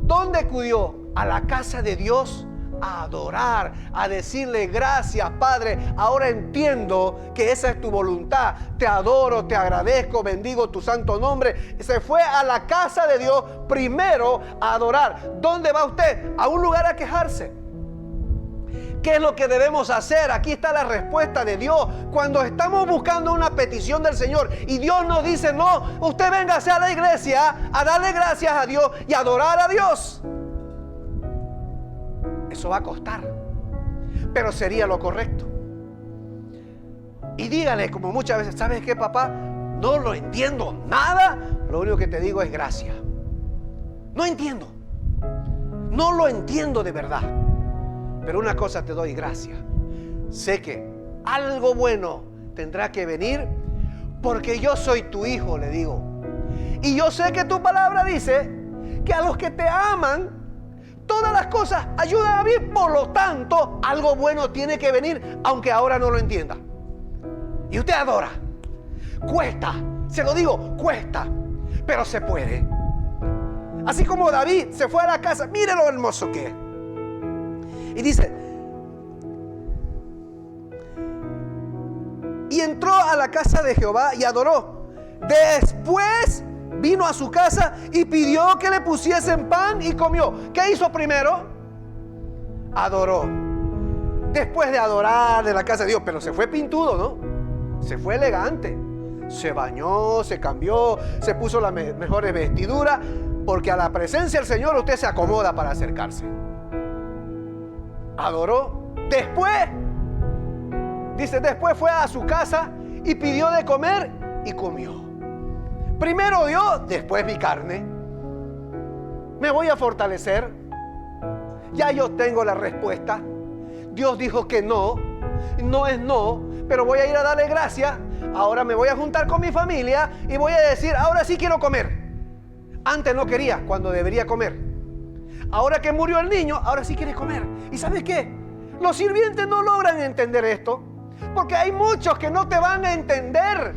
¿dónde acudió? A la casa de Dios a adorar, a decirle gracias, Padre, ahora entiendo que esa es tu voluntad, te adoro, te agradezco, bendigo tu santo nombre. Se fue a la casa de Dios primero a adorar. ¿Dónde va usted? A un lugar a quejarse. ¿Qué es lo que debemos hacer? Aquí está la respuesta de Dios. Cuando estamos buscando una petición del Señor y Dios nos dice, no, usted véngase a la iglesia a darle gracias a Dios y adorar a Dios. Eso va a costar, pero sería lo correcto. Y dígale, como muchas veces, ¿sabes qué, papá? No lo entiendo nada. Lo único que te digo es gracias. No entiendo. No lo entiendo de verdad. Pero una cosa te doy, gracias. Sé que algo bueno tendrá que venir porque yo soy tu hijo, le digo. Y yo sé que tu palabra dice que a los que te aman, todas las cosas ayudan a vivir. Por lo tanto, algo bueno tiene que venir, aunque ahora no lo entienda. Y usted adora. Cuesta, se lo digo, cuesta, pero se puede. Así como David se fue a la casa, mire lo hermoso que es. Y dice, y entró a la casa de Jehová y adoró. Después vino a su casa y pidió que le pusiesen pan y comió. ¿Qué hizo primero? Adoró. Después de adorar de la casa de Dios, pero se fue pintudo, ¿no? Se fue elegante. Se bañó, se cambió, se puso las mejores vestiduras, porque a la presencia del Señor usted se acomoda para acercarse. Adoró. Después, dice, después fue a su casa y pidió de comer y comió. Primero Dios, después mi carne. Me voy a fortalecer. Ya yo tengo la respuesta. Dios dijo que no, no es no, pero voy a ir a darle gracias. Ahora me voy a juntar con mi familia y voy a decir, ahora sí quiero comer. Antes no quería, cuando debería comer. Ahora que murió el niño, ahora sí quiere comer. ¿Y sabes qué? Los sirvientes no logran entender esto, porque hay muchos que no te van a entender.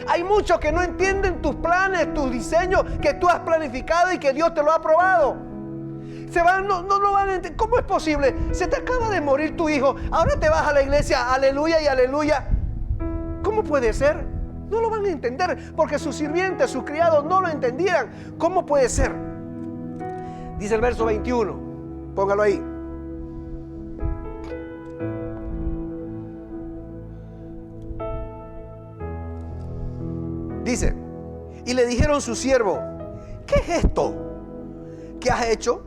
Hay muchos que no entienden tus planes, tus diseños que tú has planificado y que Dios te lo ha aprobado. No lo van a entender. ¿Cómo es posible? Se te acaba de morir tu hijo, ahora te vas a la iglesia, aleluya y aleluya. ¿Cómo puede ser? No lo van a entender porque sus sirvientes, sus criados no lo entendieran. ¿Cómo puede ser? Dice el verso 21, póngalo ahí. Dice, y le dijeron su siervo, ¿qué es esto que has hecho?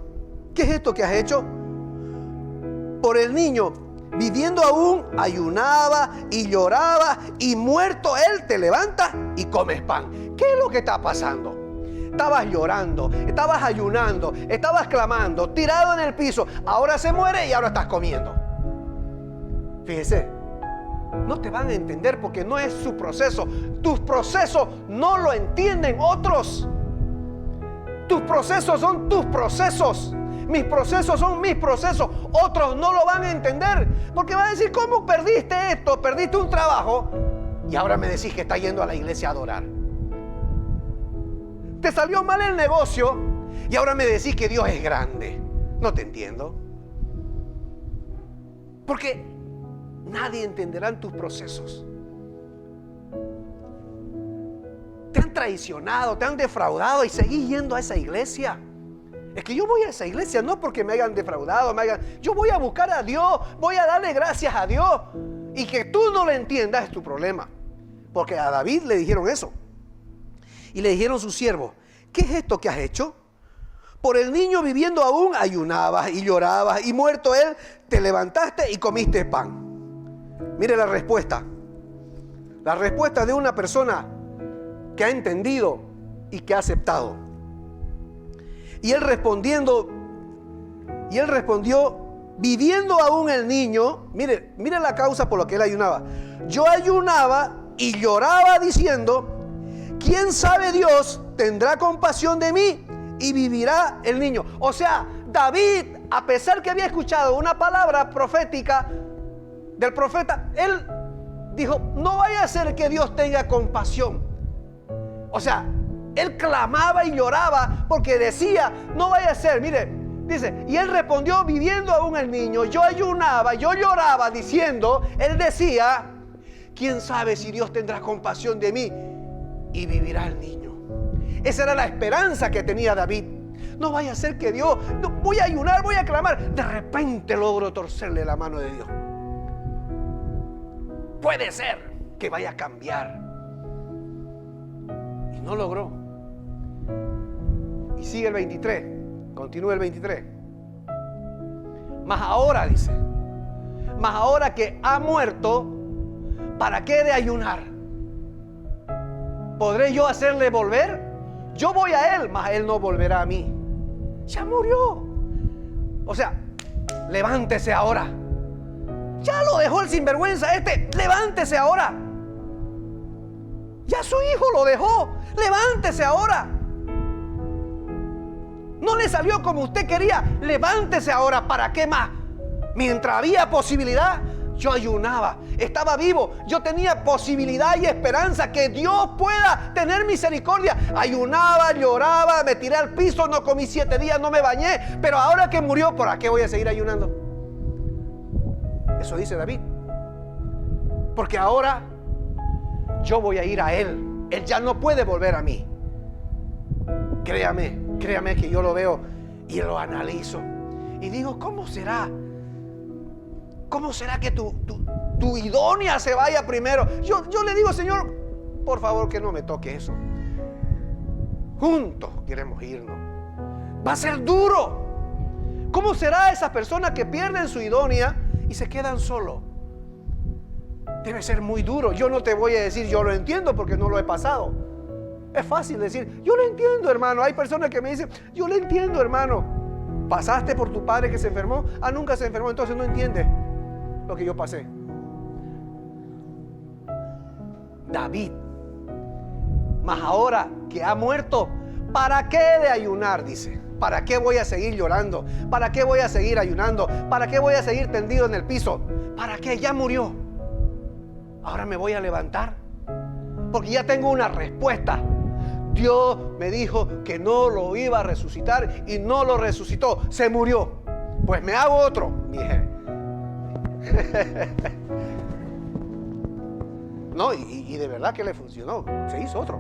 ¿Qué es esto que has hecho? Por el niño, viviendo aún, ayunaba y lloraba, y muerto él te levantas y comes pan. ¿Qué es lo que está pasando? Estabas llorando, estabas ayunando, estabas clamando, tirado en el piso. Ahora se muere y ahora estás comiendo. Fíjese, no te van a entender porque no es su proceso. Tus procesos no lo entienden otros. Tus procesos son tus procesos. Mis procesos son mis procesos. Otros no lo van a entender porque van a decir, ¿cómo perdiste esto? Perdiste un trabajo y ahora me decís que estás yendo a la iglesia a adorar. Te salió mal el negocio y ahora me decís que Dios es grande. No te entiendo. Porque nadie entenderá tus procesos. traicionado, te han defraudado y seguís yendo a esa iglesia. Es que yo voy a esa iglesia no porque me hayan defraudado, yo voy a buscar a Dios, voy a darle gracias a Dios. Y que tú no lo entiendas es tu problema. Porque a David le dijeron eso. Y le dijeron sus siervos: ¿qué es esto que has hecho? Por el niño viviendo aún ayunabas y llorabas, y muerto él te levantaste y comiste pan. Mire la respuesta. La respuesta de una persona que ha entendido y que ha aceptado. Y él respondió, viviendo aún el niño, mire la causa por la que él ayunaba. Yo ayunaba y lloraba diciendo: ¿quién sabe Dios tendrá compasión de mí y vivirá el niño? O sea, David, a pesar que había escuchado una palabra profética del profeta, él dijo: no vaya a ser que Dios tenga compasión. O sea, él clamaba y lloraba porque decía: no vaya a ser, mire, dice, y él respondió viviendo aún el niño. Yo ayunaba, yo lloraba diciendo, él decía: ¿quién sabe si Dios tendrá compasión de mí y vivirá el niño? Esa era la esperanza que tenía David. No vaya a ser que Dios, no, voy a ayunar, voy a clamar, de repente logro torcerle la mano de Dios. Puede ser que vaya a cambiar. Y no logró. Y sigue el 23, continúa el 23. Mas ahora, dice, mas ahora que ha muerto, ¿para qué de ayunar? ¿Podré yo hacerle volver? Yo voy a él, mas él no volverá a mí. Ya murió. O sea, levántese ahora. Ya lo dejó el sinvergüenza levántese ahora. Ya su hijo lo dejó, levántese ahora. No le salió como usted quería, levántese ahora. ¿Para qué más? Mientras había posibilidad, yo ayunaba, estaba vivo, yo tenía posibilidad y esperanza que Dios pueda tener misericordia. Ayunaba, lloraba, me tiré al piso, no comí 7 días, no me bañé. Pero ahora que murió, ¿para qué voy a seguir ayunando? Eso dice David. Porque ahora yo voy a ir a él. Él ya no puede volver a mí. Créame que yo lo veo y lo analizo. Y digo, ¿cómo será? ¿Cómo será que tu idónea se vaya primero? Yo le digo: Señor, por favor que no me toque eso. Juntos queremos irnos. Va a ser duro. ¿Cómo será esas personas que pierden su idónea y se quedan solos? Debe ser muy duro. Yo no te voy a decir yo lo entiendo porque no lo he pasado. Es fácil decir, yo lo entiendo, hermano. Hay personas que me dicen, yo lo entiendo, hermano. ¿Pasaste por tu padre que se enfermó? Nunca se enfermó, entonces no entiendes lo que yo pasé. David, mas ahora que ha muerto, ¿para qué de ayunar? Dice. ¿Para qué voy a seguir llorando? ¿Para qué voy a seguir ayunando? ¿Para qué voy a seguir tendido en el piso? ¿Para qué? Ya murió. Ahora me voy a levantar porque ya tengo una respuesta. Dios me dijo que no lo iba a resucitar y no lo resucitó. Se murió. Pues me hago otro, dije. No, y de verdad que le funcionó. Se hizo otro.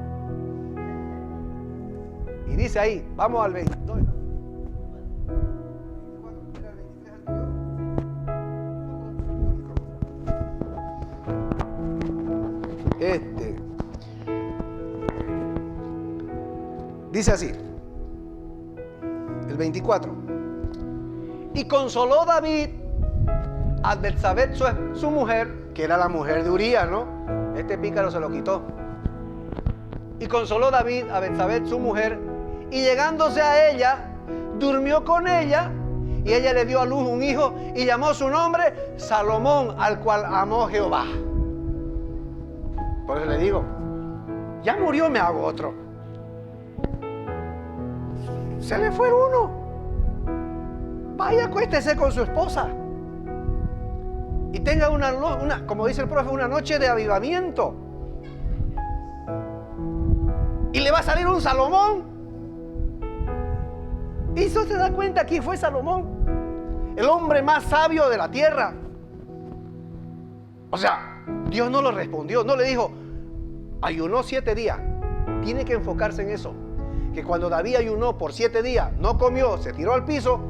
Y dice ahí, vamos al 22. Dice así, el 24. Y consoló David a Betsabé, su mujer, que era la mujer de Urías, ¿no? Este pícaro se lo quitó. Y consoló David a Betsabé, su mujer, y llegándose a ella, durmió con ella, y ella le dio a luz un hijo, y llamó su nombre Salomón, al cual amó Jehová. Por eso le digo, ya murió, me hago otro. Se le fue uno. Vaya, acuéstese con su esposa y tenga una, como dice el profe, una noche de avivamiento. Y le va a salir un Salomón. Y eso se da cuenta quién fue Salomón, el hombre más sabio de la tierra. O sea, Dios no lo respondió, no le dijo, ayunó 7 días, tiene que enfocarse en eso. Que cuando David ayunó por 7 días, no comió, se tiró al piso,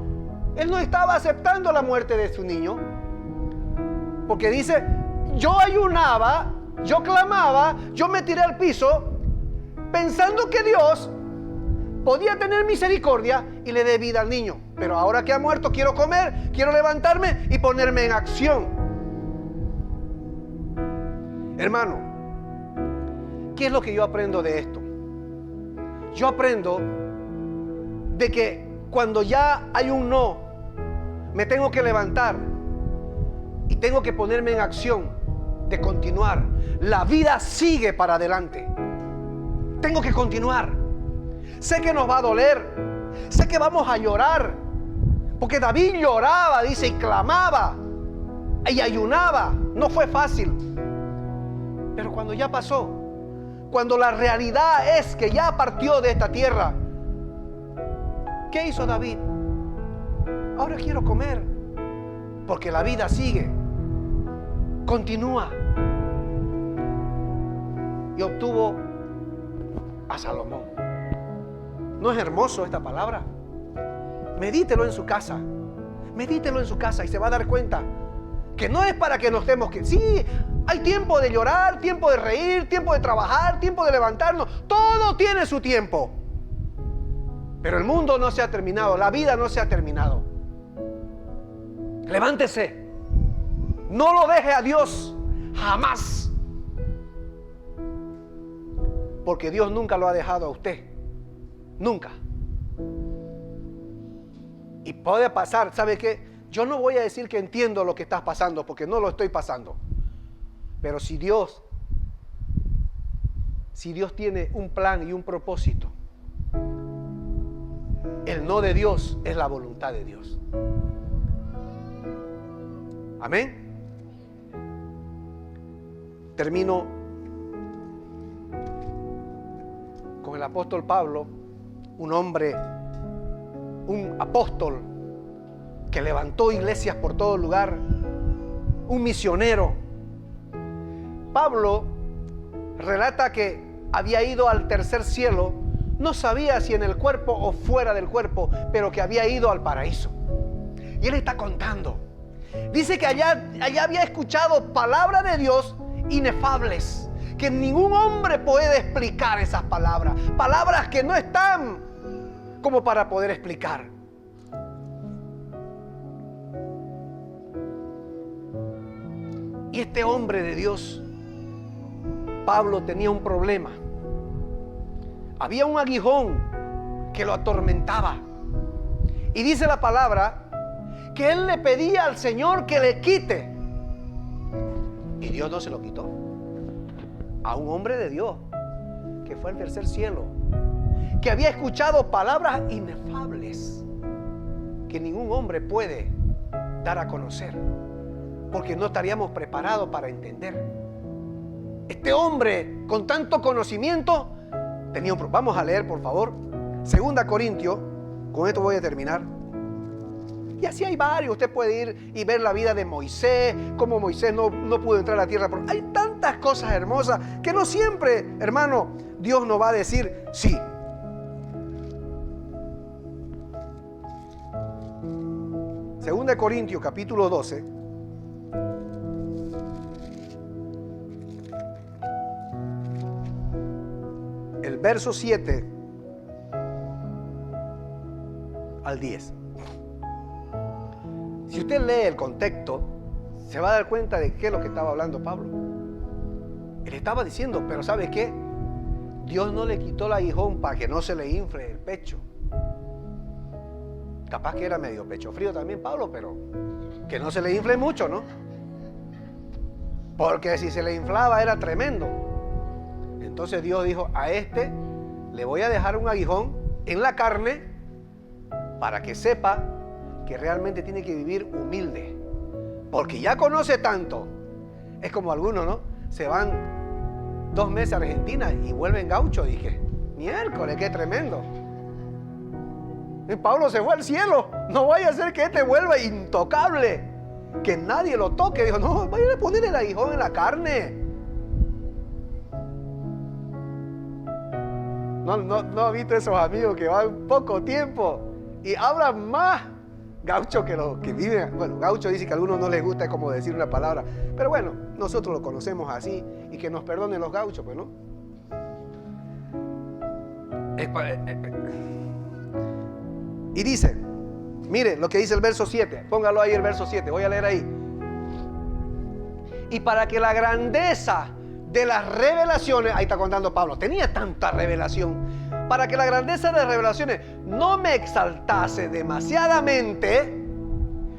él no estaba aceptando la muerte de su niño. Porque dice, yo ayunaba, yo clamaba, yo me tiré al piso, pensando que Dios podía tener misericordia y le dé vida al niño. Pero ahora que ha muerto, quiero comer, quiero levantarme y ponerme en acción. Hermano, ¿qué es lo que yo aprendo de esto? Yo aprendo de que cuando ya hay un no, me tengo que levantar y tengo que ponerme en acción de continuar. La vida sigue para adelante. Tengo que continuar. Sé que nos va a doler. Sé que vamos a llorar. Porque David lloraba, dice, y clamaba y ayunaba. No fue fácil. Pero cuando ya pasó, cuando la realidad es que ya partió de esta tierra, ¿qué hizo David? Ahora quiero comer, porque la vida sigue, continúa. Y obtuvo a Salomón. ¿No es hermoso esta palabra? Medítelo en su casa. Medítelo en su casa y se va a dar cuenta que no es para que nos demos que... Sí, hay tiempo de llorar, tiempo de reír, tiempo de trabajar, tiempo de levantarnos. Todo tiene su tiempo. Pero el mundo no se ha terminado, la vida no se ha terminado. Levántese. No lo deje a Dios jamás. Porque Dios nunca lo ha dejado a usted. Nunca. Y puede pasar, ¿sabe qué? Yo no voy a decir que entiendo lo que estás pasando, porque no lo estoy pasando. Pero si Dios tiene un plan y un propósito, el no de Dios es la voluntad de Dios. Amén. Termino con el apóstol Pablo, un hombre, un apóstol que levantó iglesias por todo lugar, un misionero. Pablo relata que había ido al tercer cielo, no sabía si en el cuerpo o fuera del cuerpo, pero que había ido al paraíso. Y él está contando. Dice que allá había escuchado palabras de Dios inefables, que ningún hombre puede explicar esas palabras. Palabras que no están como para poder explicar. Y este hombre de Dios, Pablo, tenía un problema. Había un aguijón que lo atormentaba. Y dice la palabra que él le pedía al Señor que le quite. Y Dios no se lo quitó. A un hombre de Dios que fue al tercer cielo, que había escuchado palabras inefables que ningún hombre puede dar a conocer, porque no estaríamos preparados para entender. Este hombre con tanto conocimiento tenía un problema. Vamos a leer, por favor, 2 Corintios. Con esto voy a terminar. Y así hay varios. Usted puede ir y ver la vida de Moisés, cómo Moisés no pudo entrar a la tierra. Hay tantas cosas hermosas que no siempre, hermano, Dios nos va a decir sí. Segunda de Corintios, capítulo 12. El verso 7 al 10. Si usted lee el contexto, se va a dar cuenta de qué es lo que estaba hablando Pablo. Él estaba diciendo, pero ¿sabe qué? Dios no le quitó el aguijón para que no se le infle el pecho. Capaz que era medio pecho frío también Pablo, pero que no se le infle mucho, ¿no? Porque si se le inflaba era tremendo. Entonces Dios dijo, a este le voy a dejar un aguijón en la carne para que sepa que realmente tiene que vivir humilde. Porque ya conoce tanto. Es como algunos, ¿no? Se van 2 meses a Argentina y vuelven gaucho. Dije, miércoles, qué tremendo. Y Pablo se fue al cielo. No vaya a ser que este vuelva intocable, que nadie lo toque. Dijo, no, vaya a poner el aguijón en la carne. No ha visto esos amigos que van poco tiempo y hablan más gaucho que los que viven. Bueno, gaucho dice que a algunos no les gusta como decir una palabra, pero bueno, nosotros lo conocemos así y que nos perdonen los gauchos, pues, ¿no? Y dice, mire lo que dice el verso 7, póngalo ahí el verso 7, voy a leer ahí. Y para que la grandeza de las revelaciones, ahí está contando Pablo, tenía tanta revelación, para que la grandeza de las revelaciones no me exaltase demasiadamente,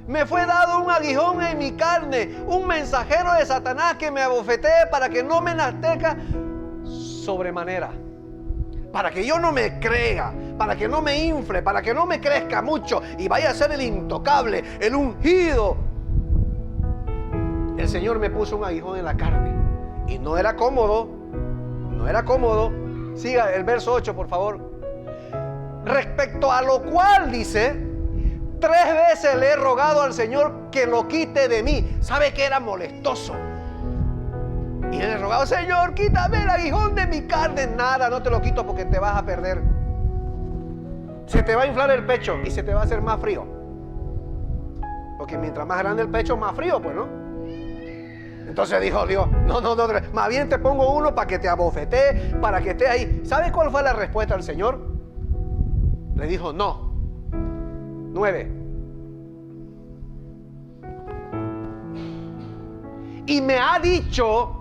me fue dado un aguijón en mi carne, un mensajero de Satanás que me abofetee para que no me enaltezca sobremanera, para que yo no me crea, para que no me infle, para que no me crezca mucho y vaya a ser el intocable, el ungido. El Señor me puso un aguijón en la carne y no era cómodo, no era cómodo. Siga el verso 8, por favor. Respecto a lo cual dice, 3 veces le he rogado al Señor que lo quite de mí. ¿Sabe que era molestoso? Y le he rogado, Señor, quítame el aguijón de mi carne. Nada, no te lo quito porque te vas a perder. Se te va a inflar el pecho y se te va a hacer más frío. Porque mientras más grande el pecho, más frío, pues, ¿no? Entonces dijo Dios, no, más bien te pongo uno para que te abofetee, para que estés ahí. ¿Sabe cuál fue la respuesta del Señor? Le dijo, no. 9. Y me ha dicho,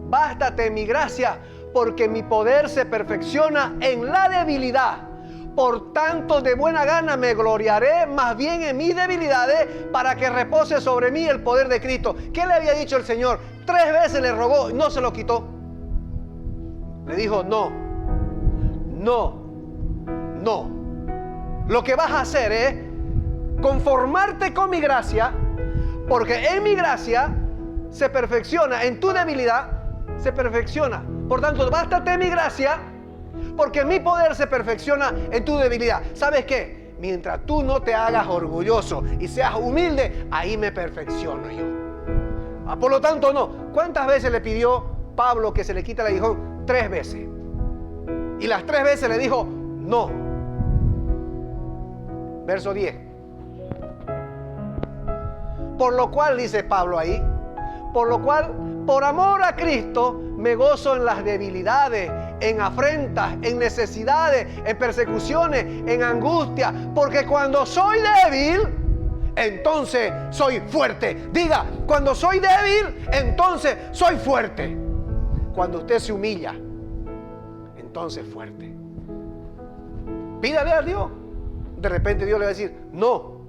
bástate mi gracia, porque mi poder se perfecciona en la debilidad. Por tanto, de buena gana me gloriaré más bien en mis debilidades, para que repose sobre mí el poder de Cristo. ¿Qué le había dicho el Señor? 3 veces le rogó y no se lo quitó. Le dijo, no. Lo que vas a hacer es conformarte con mi gracia, porque en mi gracia se perfecciona, en tu debilidad se perfecciona. Por tanto, bástate mi gracia, porque mi poder se perfecciona en tu debilidad. ¿Sabes qué? Mientras tú no te hagas orgulloso y seas humilde, ahí me perfecciono yo. Por lo tanto, no. ¿Cuántas veces le pidió Pablo que se le quite el aguijón? 3 veces. Y las 3 veces le dijo, no. Verso 10. Por lo cual, dice Pablo ahí, por lo cual, por amor a Cristo, me gozo en las debilidades, en afrentas, en necesidades, en persecuciones, en angustia, porque cuando soy débil, entonces soy fuerte. Diga, cuando soy débil, entonces soy fuerte. Cuando usted se humilla, entonces fuerte. Pídale a Dios. De repente Dios le va a decir, no.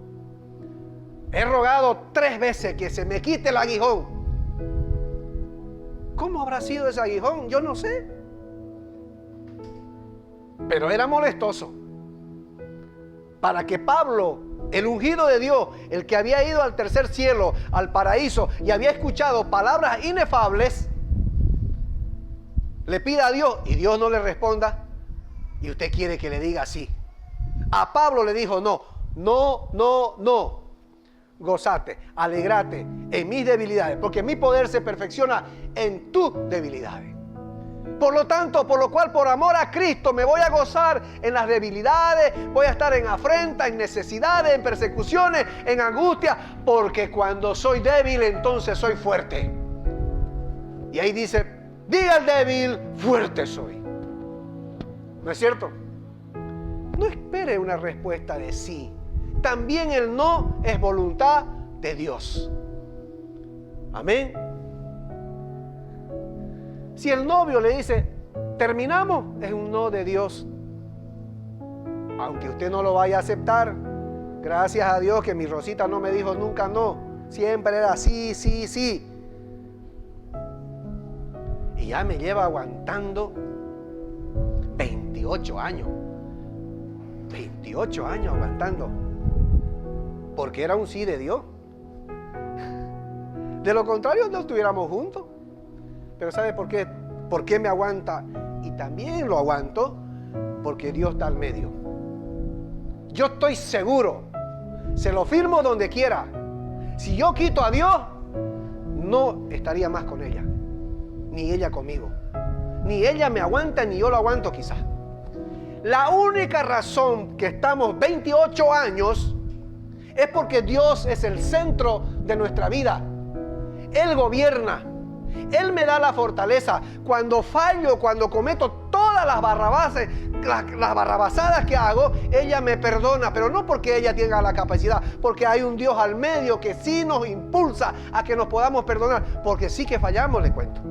He rogado 3 veces que se me quite el aguijón. ¿Cómo habrá sido ese aguijón? Yo no sé. Pero era molestoso. Para que Pablo, el ungido de Dios, el que había ido al tercer cielo, al paraíso, y había escuchado palabras inefables, le pida a Dios y Dios no le responda, y usted quiere que le diga sí. A Pablo le dijo, no. Gozate, alegrate en mis debilidades, porque mi poder se perfecciona en tus debilidades. Por lo tanto, por lo cual, por amor a Cristo, me voy a gozar en las debilidades, voy a estar en afrenta, en necesidades, en persecuciones, en angustia, porque cuando soy débil, entonces soy fuerte. Y ahí dice, diga al débil, fuerte soy. ¿No es cierto? No espere una respuesta de sí. También el no es voluntad de Dios. Amén. Si el novio le dice, terminamos, es un no de Dios. Aunque usted no lo vaya a aceptar, gracias a Dios que mi Rosita no me dijo nunca no. Siempre era sí. Y ya me lleva aguantando 28 años. 28 años aguantando. Porque era un sí de Dios. De lo contrario, no estuviéramos juntos. Pero ¿sabe por qué? ¿Por qué me aguanta? Y también lo aguanto porque Dios está al medio. Yo estoy seguro, se lo firmo donde quiera. Si yo quito a Dios, no estaría más con ella, ni ella conmigo. Ni ella me aguanta, ni yo lo aguanto quizás. La única razón que estamos 28 años es porque Dios es el centro de nuestra vida. Él gobierna. Él me da la fortaleza. Cuando fallo, cuando cometo todas las barrabasadas que hago, ella me perdona, pero no porque ella tenga la capacidad, porque hay un Dios al medio que sí nos impulsa a que nos podamos perdonar, porque sí que fallamos, le cuento.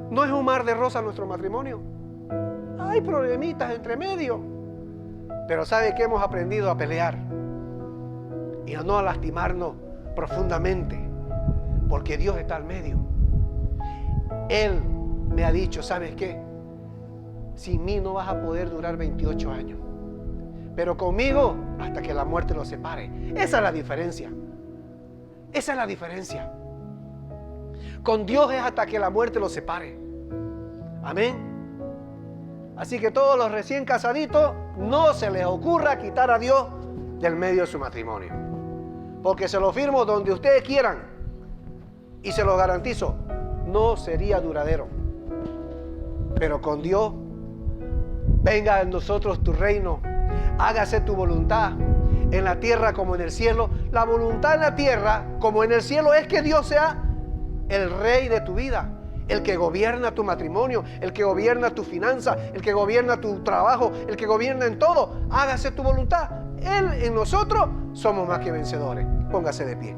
No es un mar de rosas nuestro matrimonio. Hay problemitas entre medio, pero ¿sabe qué? Hemos aprendido a pelear y a no lastimarnos profundamente, porque Dios está al medio. Él me ha dicho, ¿sabes qué? Sin mí no vas a poder durar 28 años, pero conmigo hasta que la muerte los separe. Esa es la diferencia. Esa es la diferencia. Con Dios es hasta que la muerte los separe. Amén. Así que todos los recién casaditos, no se les ocurra quitar a Dios del medio de su matrimonio, porque se lo firmo donde ustedes quieran y se lo garantizo, no sería duradero. Pero con Dios, venga en nosotros tu reino, hágase tu voluntad en la tierra como en el cielo. La voluntad en la tierra como en el cielo es que Dios sea el rey de tu vida, el que gobierna tu matrimonio, el que gobierna tu finanza, el que gobierna tu trabajo, el que gobierna en todo. Hágase tu voluntad. Él en nosotros somos más que vencedores. Póngase de pie.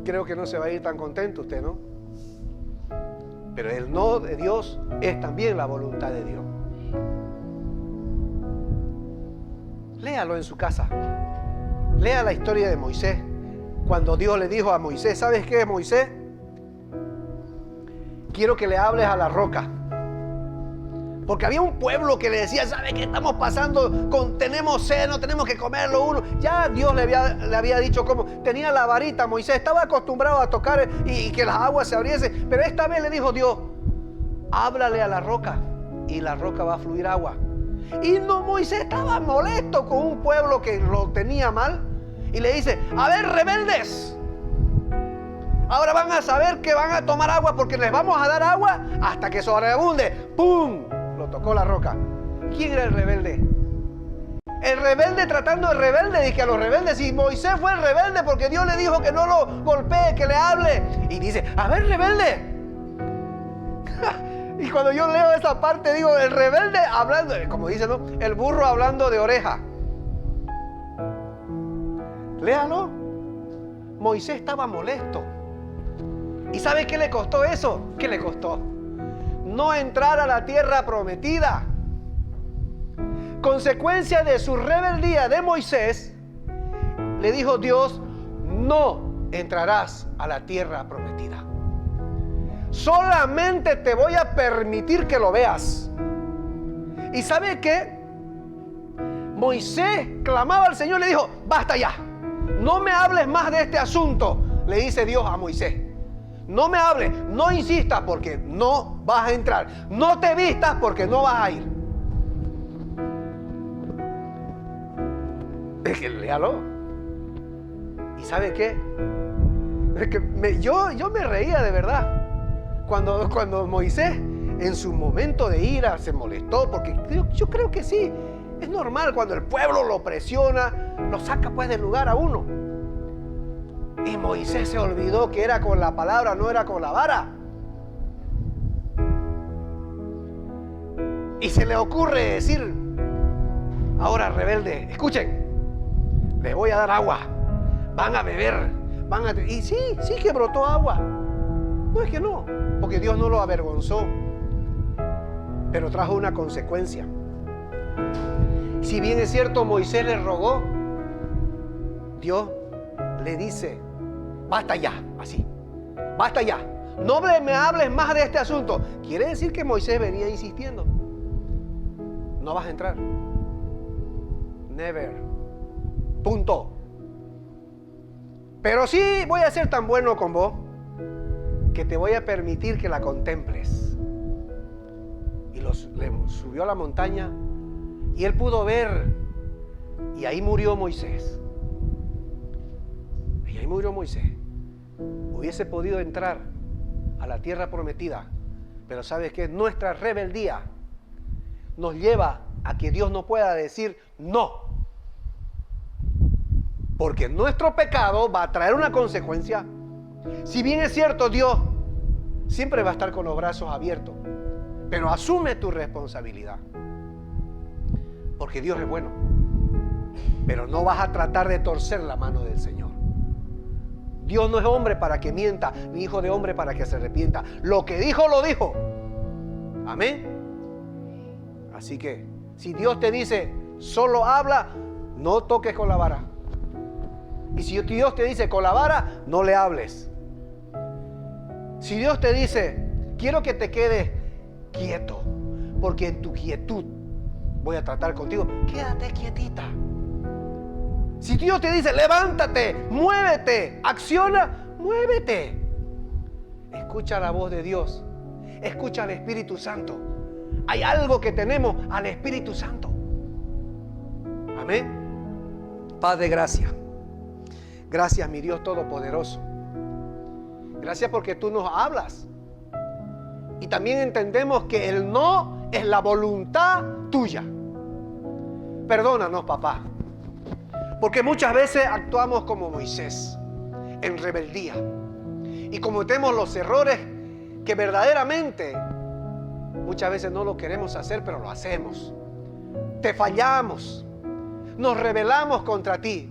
Creo que no se va a ir tan contento usted, ¿no? Pero el no de Dios es también la voluntad de Dios. Léalo en su casa. Lea la historia de Moisés. Cuando Dios le dijo a Moisés, ¿sabes qué, Moisés? Quiero que le hables a la roca. Porque había un pueblo que le decía, ¿sabes qué estamos pasando? Tenemos sed, no tenemos que comerlo uno. Ya Dios le había dicho cómo. Tenía la varita, Moisés estaba acostumbrado a tocar y que las aguas se abriesen. Pero esta vez le dijo Dios, háblale a la roca y la roca va a fluir agua. Y no, Moisés estaba molesto con un pueblo que lo tenía mal. Y le dice, a ver, rebeldes, ahora van a saber que van a tomar agua porque les vamos a dar agua hasta que sobreabunde. ¡Pum! Lo tocó la roca. ¿Quién era el rebelde? El rebelde tratando de rebelde. Dije a los rebeldes, y Moisés fue el rebelde porque Dios le dijo que no lo golpee, que le hable. Y dice, a ver, rebelde. Y cuando yo leo esa parte digo, el rebelde hablando, como dice, ¿no? El burro hablando de oreja. Léalo. Moisés estaba molesto. ¿Y sabe qué le costó eso? ¿Qué le costó? No entrar a la tierra prometida. Consecuencia de su rebeldía de Moisés, le dijo Dios, no entrarás a la tierra prometida. Solamente te voy a permitir que lo veas. ¿Y sabe qué? Moisés clamaba al Señor y le dijo, basta ya, no me hables más de este asunto. Le dice Dios a Moisés, no me hables, no insistas porque no vas a entrar. No te vistas porque no vas a ir. Es que léalo. ¿Y sabe qué? Es que yo me reía de verdad. Cuando Moisés en su momento de ira se molestó, porque yo creo que sí, es normal cuando el pueblo lo presiona, lo saca pues del lugar a uno. Y Moisés se olvidó que era con la palabra, no era con la vara. Y se le ocurre decir, ahora rebelde, escuchen, les voy a dar agua, van a beber, y sí que brotó agua. No es que no, porque Dios no lo avergonzó, pero trajo una consecuencia. Si bien es cierto, Moisés le rogó, Dios le dice, basta ya, así, basta ya, no me hables más de este asunto. Quiere decir que Moisés venía insistiendo, no vas a entrar, never, punto. Pero sí voy a ser tan bueno con vos que te voy a permitir que la contemples. Y le subió a la montaña y él pudo ver Y ahí murió Moisés. Y ahí murió Moisés. Hubiese podido entrar a la tierra prometida, pero ¿sabes qué? Nuestra rebeldía nos lleva a que Dios no pueda decir no, porque nuestro pecado va a traer una consecuencia. Si bien es cierto, Dios siempre va a estar con los brazos abiertos, pero asume tu responsabilidad, porque Dios es bueno, pero no vas a tratar de torcer la mano del Señor. Dios no es hombre para que mienta, ni hijo de hombre para que se arrepienta. Lo que dijo, lo dijo. Amén. Así que, si Dios te dice, solo habla, no toques con la vara. Y si Dios te dice con la vara, no le hables. Si Dios te dice, quiero que te quedes quieto, porque en tu quietud voy a tratar contigo, quédate quietita. Si Dios te dice, levántate, muévete, acciona, muévete. Escucha la voz de Dios. Escucha al Espíritu Santo. Hay algo que tenemos al Espíritu Santo. Amén. Padre, gracias. Gracias, mi Dios Todopoderoso. Gracias porque tú nos hablas. Y también entendemos que el no es la voluntad tuya. Perdónanos, papá. Porque muchas veces actuamos como Moisés, en rebeldía. Y cometemos los errores que verdaderamente muchas veces no lo queremos hacer, pero lo hacemos. Te fallamos. Nos rebelamos contra ti.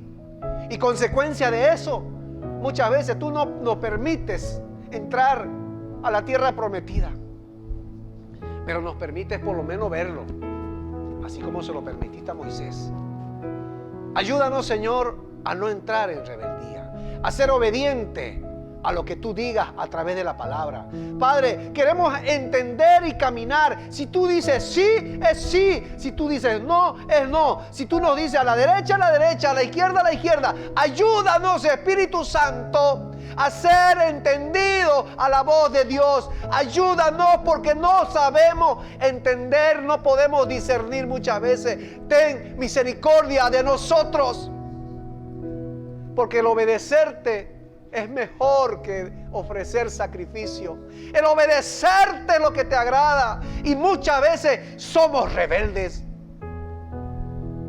Y consecuencia de eso, muchas veces tú no nos permites entrar a la tierra prometida. Pero nos permites por lo menos verlo. Así como se lo permitiste a Moisés. Ayúdanos, Señor, a no entrar en rebeldía, a ser obediente a lo que tú digas a través de la palabra. Padre, queremos entender y caminar. Si tú dices sí, es sí. Si tú dices no, es no. Si tú nos dices a la derecha, a la izquierda, a la izquierda. Ayúdanos, Espíritu Santo, a ser entendido a la voz de Dios. Ayúdanos porque no sabemos entender, no podemos discernir muchas veces. Ten misericordia de nosotros, porque el obedecerte es mejor que ofrecer sacrificio. El obedecerte es lo que te agrada. Y muchas veces somos rebeldes.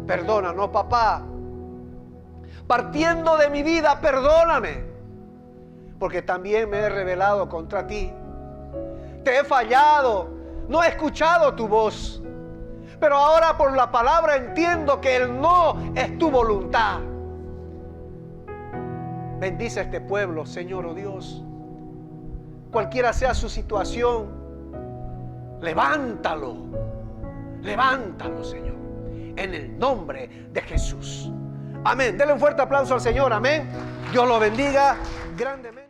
Perdónanos, papá. Partiendo de mi vida, perdóname. Porque también me he rebelado contra ti. Te he fallado. No he escuchado tu voz. Pero ahora por la palabra entiendo que el no es tu voluntad. Bendice a este pueblo, Señor, oh Dios. Cualquiera sea su situación, levántalo. Levántalo, Señor. En el nombre de Jesús. Amén. Denle un fuerte aplauso al Señor. Amén. Dios lo bendiga grandemente.